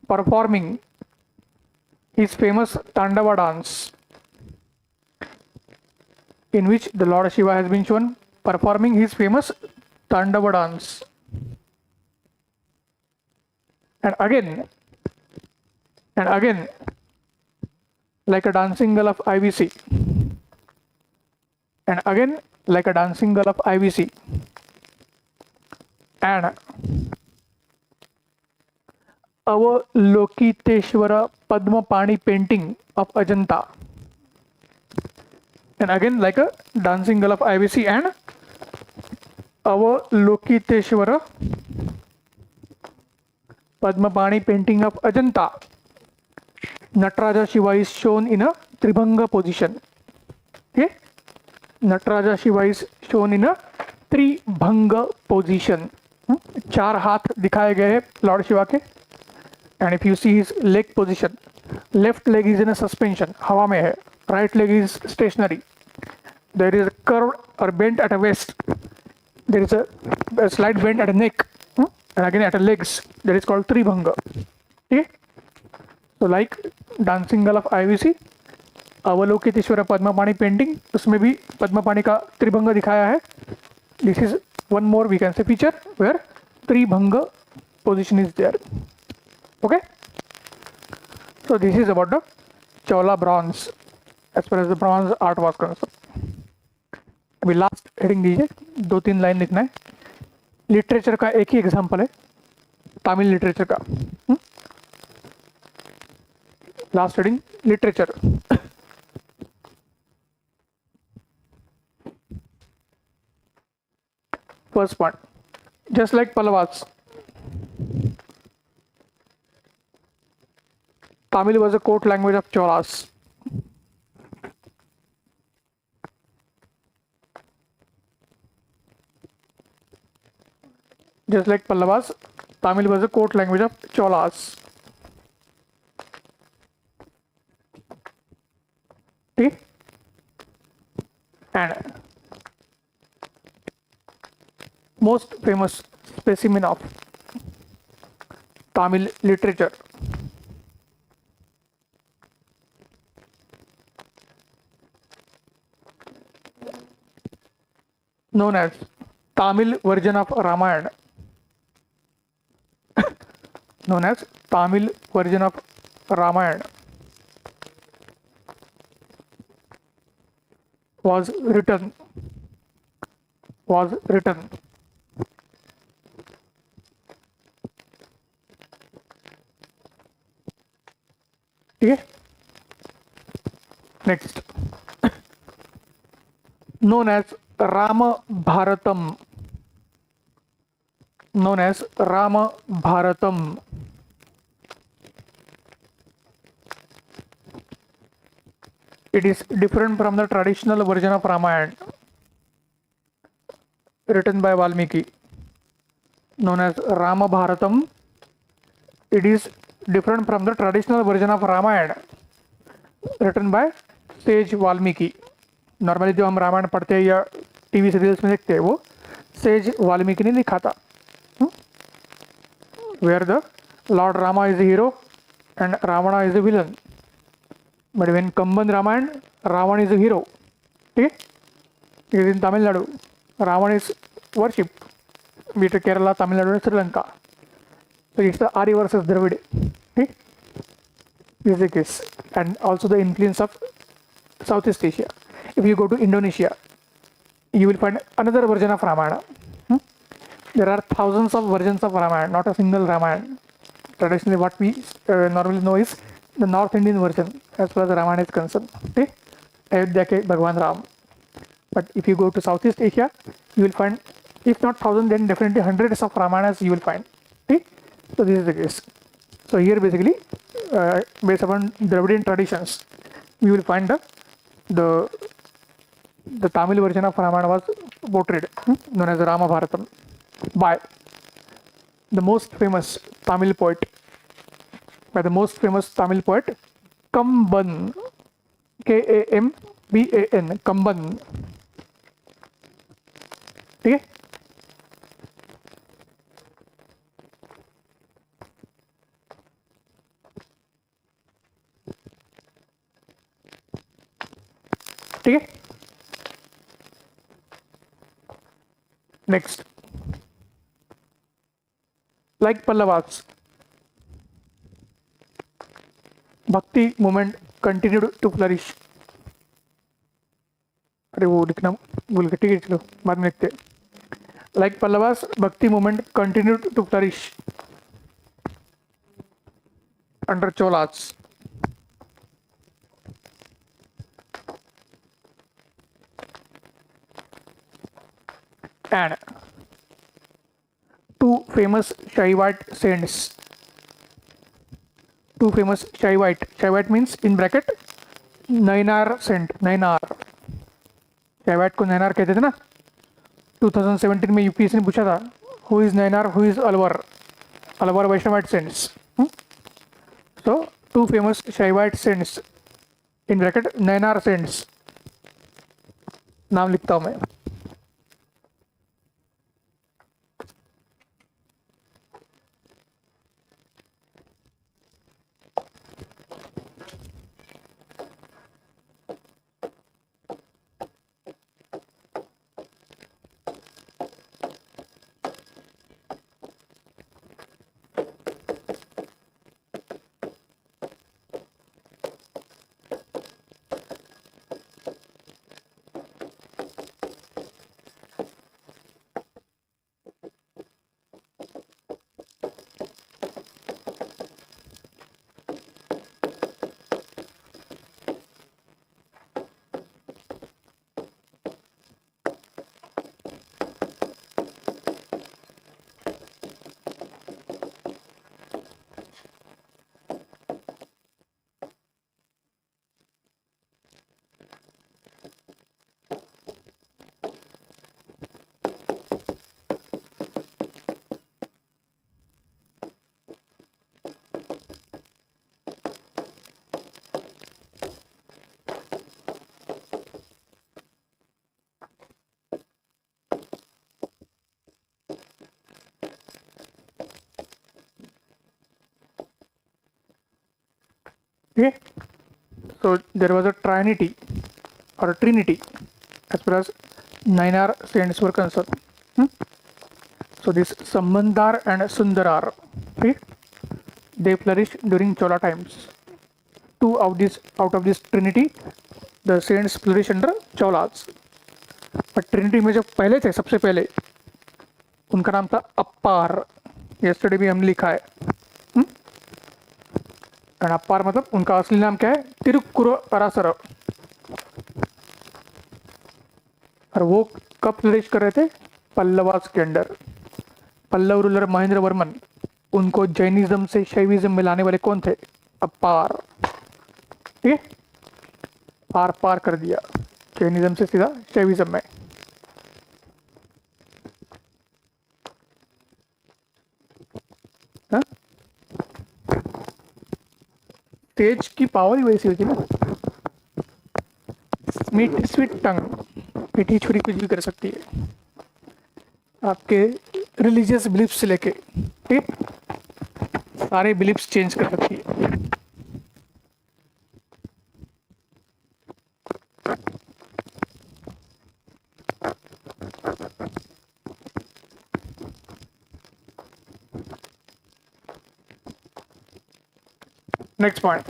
performing his famous Tandava dance. In which the Lord Shiva has been shown performing his famous Tandava dance. And again, like a dancing girl of IBC. And again, like a dancing girl of IBC. And Avalokiteshvara Padma Pani painting of Ajanta. And again, like a dancing girl of IBC and Avalokiteshvara Padma Pani painting of Ajanta. Nataraja Shiva is shown in a Tribhanga position. Okay? Nataraja Shiva is shown in a Tribhanga position. चार हाथ दिखाए गए हैं lord Shiva के. And if you see his leg position, left leg is in a suspension, हवा में है. Right leg is stationary. There is a curve और bent at a waist. There is a slight bent at a neck and again at a legs. That is called tribhanga. ठीक है? तो like dancing girl of IVC, Avalokiteshvara Padmapani painting, उसमें भी पद्मपाणी का त्रिभंग दिखाया है. This is one more we can say feature where Tribhanga position is there. Okay, so this is about the Chola bronze as far as the bronze art was concerned. अभी last heading दीजिए, 2-3 line लिखना है. Literature का एक ही example है, Tamil literature का. Last heading literature. First point, just like Pallavas, Tamil was a court language of Cholas. Just like Pallavas, Tamil was a court language of Cholas. Okay? And most famous specimen of Tamil literature known as Tamil version of Ramayana, known as Tamil version of Ramayana, was written ठीक है. Next, known as Rama Bharatam. Known as Rama Bharatam. It is different from the traditional version of Ramayana written by Valmiki. Known as Rama Bharatam. It is different from the traditional version of Ramayana written by sage Valmiki. Normally जो हम रामायण पढ़ते हैं या TV serials में देखते हैं वो says Valmiki ने लिखा था. Where the lord Rama is the hero and Ravana is the villain. But when Kamban Ramayana, Ravana is the hero. ठीक है, is in Tamil Nadu. Ravana is worshipped Kerala, Tamil Nadu, Sri Lanka. So it's the Arya versus Dravid. Okay? This is the case. And also the influence of Southeast Asia. If you go to Indonesia, you will find another version of Ramayana. There are thousands of versions of Ramayana, not a single Ramayana. Traditionally, what we normally know is the North Indian version as far as Ramayana is concerned. Okay? Ayodhya ke Bhagwan Ram. But if you go to Southeast Asia, you will find, if not thousands, then definitely hundreds of Ramayanas you will find. Okay? So this is the case. So here basically, based upon Dravidian traditions, we will find the Tamil version of Ramayana was portrayed, known as Rama Bharatam, by the most famous Tamil poet, Kamban, Kamban, Kamban. ठीक है. ठीक है. Next, like Pallavas, Bhakti movement continued to flourish. अरे वो लिखना भूल गए. ठीक है, चलो बाद में लिखते. Like Pallavas, Bhakti movement continued to flourish under Cholas. And two famous Shaivite saints. Two famous Shaivite. Shaivite means in bracket Nainar saint. Nainar. Shaivite को नैनार कहते थे ना. 2017 में यूपीएससी ने पूछा था, who is Nainar, who is Alvar? Alvar Vaishnavite saints. So two famous Shaivite saints in bracket Nainar saints. नाम लिखता हूँ मैं. Okay, so there was a trinity or a trinity as far as Nainar saints were concerned. So this Sambandar and Sundarar, okay, they flourished during Chola times. Two of this out of this trinity, the saints flourished under Cholas. But trinity में जो पहले थे, सबसे पहले उनका नाम था अप्पार. yesterday भी हमने लिखा है. एंड अप्पार मतलब उनका असली नाम क्या है? तिरुक्कुर अरासर. और वो कब प्रवेश कर रहे थे? पल्लवास के अंडर। पल्लव रूलर महेंद्र वर्मन, उनको जैनिज्म से शैविज्म में लाने वाले कौन थे? अपार। ठीक है, पार पार कर दिया जैनिज्म से सीधा शैविज्म में। हाँ? तेज की पावर ही वैसी होती है ना, स्वीट स्वीट टंग, मीठी छुरी कुछ भी कर सकती है आपके रिलीजियस बिलीफ से लेके, ठीक, सारे बिलीफ्स चेंज कर सकती है। Next point,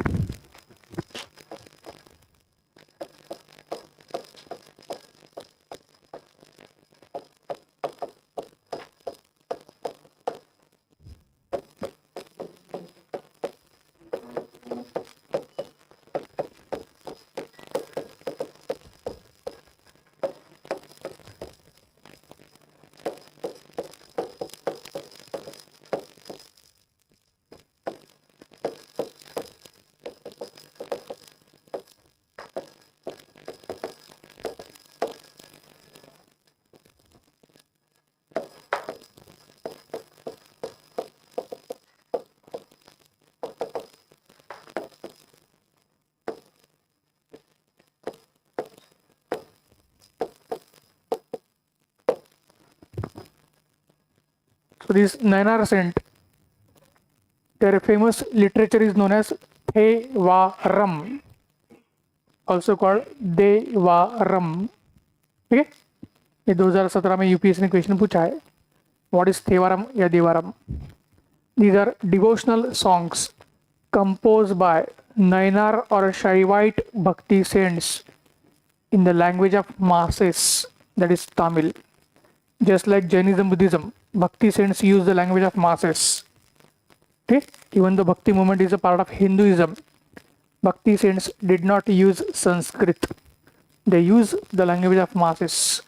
so this Nayanar saint, their famous literature is known as Thevaram, also called Devaram. ठीक है, ये 2017 में यूपीएससी ने क्वेश्चन पूछा है, व्हाट इज थेवारम या Devaram? These are devotional songs composed by Nayanar or Shaivite Bhakti saints in the language of masses, that is Tamil. Just like Jainism, Buddhism, Bhakti saints use the language of masses. Okay? Even though Bhakti movement is a part of Hinduism, Bhakti saints did not use Sanskrit. They use the language of masses.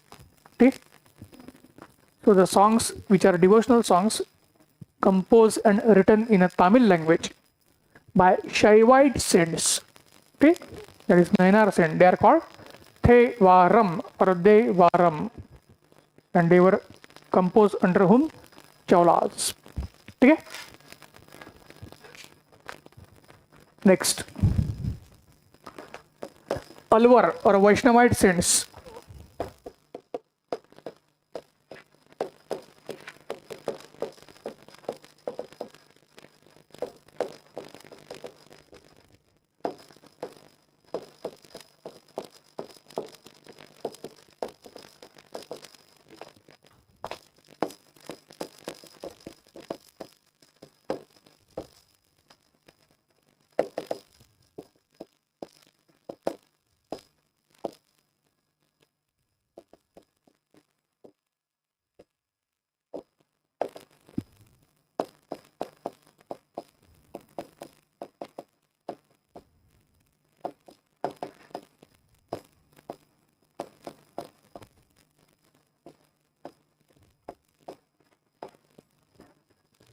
Okay? So the songs which are devotional songs composed and written in a Tamil language by Shaivite saints, okay, that is Nayanar saint, they are called Thevaram or Devaram, and they were composed under whom? Cholas. Okay. Next, Alvar or Vaishnavite saints.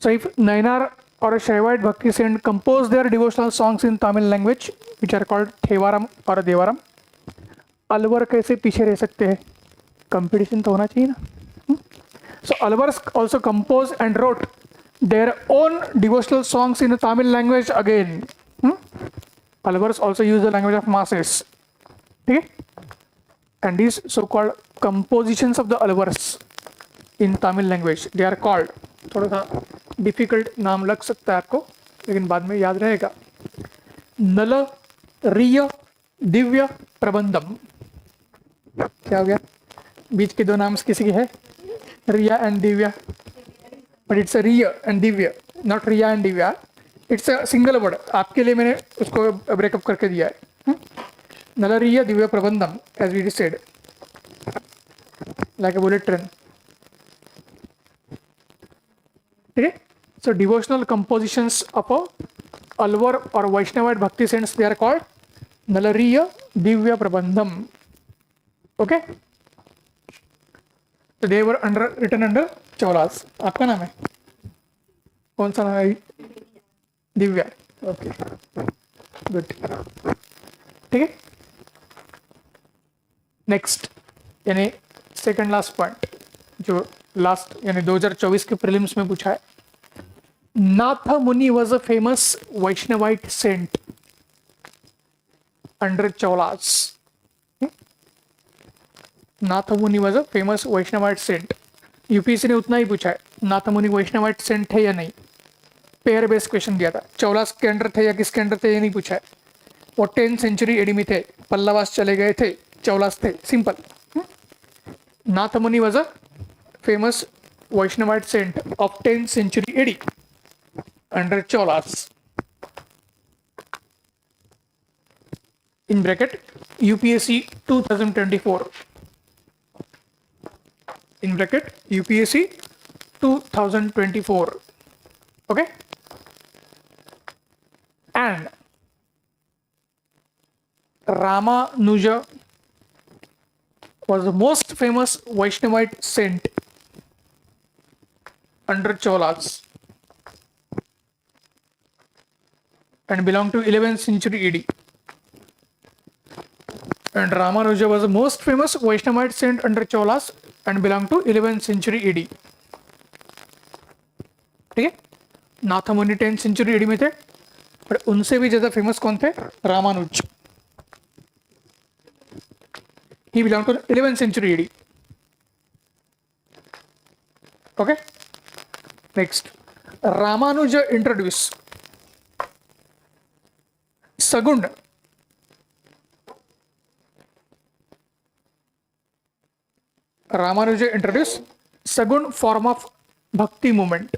So if Nayanar or a Shaivite Bhakti saint compose their devotional songs in Tamil language, which are called Thevaram or Devaram, Alwar कैसे पीछे रह सकते हैं? Competition तो होना चाहिए ना. So Alvars also composed and wrote their own devotional songs in the Tamil language again. Alvars also use the language of masses. Okay? And these so-called compositions of the Alvars in Tamil language, they are called, थोड़ा सा difficult नाम लग सकता है आपको, लेकिन बाद में याद रहेगा, नल रिय दिव्य प्रबंधम. क्या हो गया? बीच के दो नाम किसी के है? Riya and Divya, but it's a Riy and Divy, not Riya and Divya. It's a single word. आपके लिए मैंने उसको ब्रेकअप करके दिया है. Nalayira Divya Prabandham, as we said, like a bullet train. ठीक है. So devotional compositions of a Alvar or Vaishnavite Bhakti saints, they are called Nalariya Divya Prabandham. Okay. तो they were under written under Cholas. आपका नाम है कौन सा नाम है? दिव्या। ओके गुड, ठीक है। नेक्स्ट यानी सेकंड लास्ट पॉइंट जो लास्ट यानी 2024 के प्रीलिम्स में पूछा है, Nath Muni was a famous Vaishnavite saint under Cholas. Nath Muni was a famous Vaishnavite saint. UPSC ने उतना ही पूछा है, नाथ मुनि वैष्णवाइट सेंट थे या नहीं, पेयर बेस्ड क्वेश्चन दिया था। चौलास के अंडर थे या किसके अंडर थे ये नहीं पूछा है। वो 10th सेंचुरी एडी में थे, पल्लवास चले गए थे, चौलास थे, simple. Nath Muni was a famous Vaishnavite saint of 10th century AD under Cholas. in bracket UPSC 2024, in bracket UPSC 2024, okay. And Ramanuja was the most famous Vaishnavite saint under Cholas and belonged to 11th century AD. And Ramanuja was the most famous Vaishnavite saint under Cholas and belonged to 11th century AD. ठीक है, नाथ मुनि 10th century AD में थे, पर उनसे भी ज्यादा famous कौन थे? Ramanuj. He belonged to 11th century AD. Okay. Next, Ramanuja introduced Sagund. Ramanuja introduced Sagund form of Bhakti movement.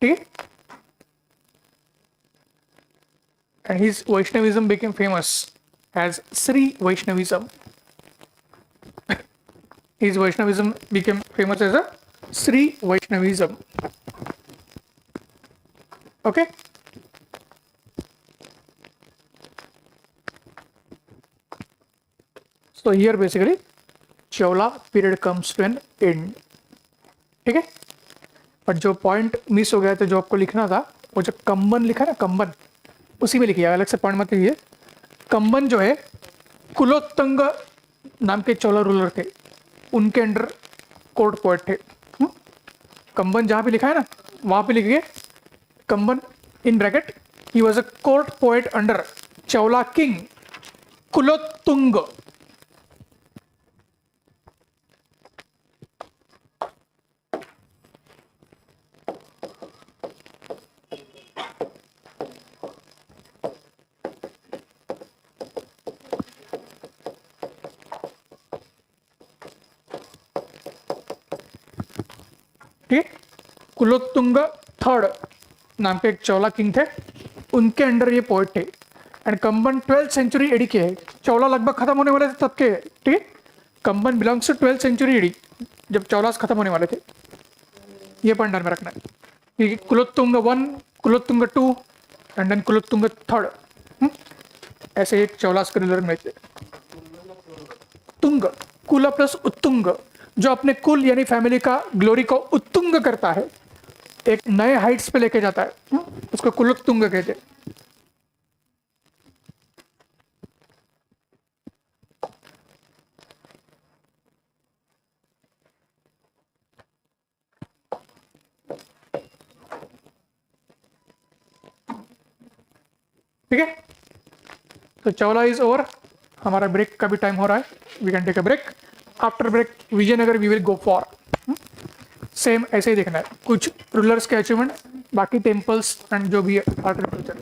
Okay? And his Vaishnavism became famous as Sri Vaishnavism. His Vaishnavism became famous as a Sri Vaishnavism. Okay? So here basically Chola period comes to an end. ठीक है, पर जो point miss हो गया था जो आपको लिखना था, वो जो कंबन लिखा ना, कंबन उसी में लिखिए, अलग से पॉइंट मत लिखिए। कंबन जो है कुलोत्तंग नाम के चोला रूलर थे, उनके अंडर कोर्ट पोएट थे। कंबन जहाँ पे लिखा है ना वहाँ पे लिखिए कंबन इन ब्रैकेट ही was a court poet under Chola king Kulottunga. Kulottunga third नाम के एक चौला किंग थे, उनके अंडर ये पोएट थे। एंड कंबन 12th सेंचुरी एडी के है, चौला लगभग खत्म होने वाले थे तब के, ठीक है। Kamban belongs to 12th century AD, जब चौलास खत्म होने वाले थे। ये पॉइंट ध्यान में रखना है। Kulothunga 1, Kulothunga 2 and then Kulothunga third, ऐसे एक चौलास के रूलर में थे। तुंग कुल प्लस उत्तुंग, जो अपने कुल यानी फैमिली का ग्लोरी को उत्तुंग करता है, एक नए हाइट्स पे लेके जाता है, उसको कुलोत्तुंग कहते हैं। ठीक है, तो चौला इज ओवर। हमारा ब्रेक का भी टाइम हो रहा है, we can take a break. After break Vijayanagara we will go for. Same ऐसे ही देखना है, कुछ रूलर्स के अचीवमेंट, बाकी टेम्पल्स एंड जो भी आर्ट एंड कल्चर।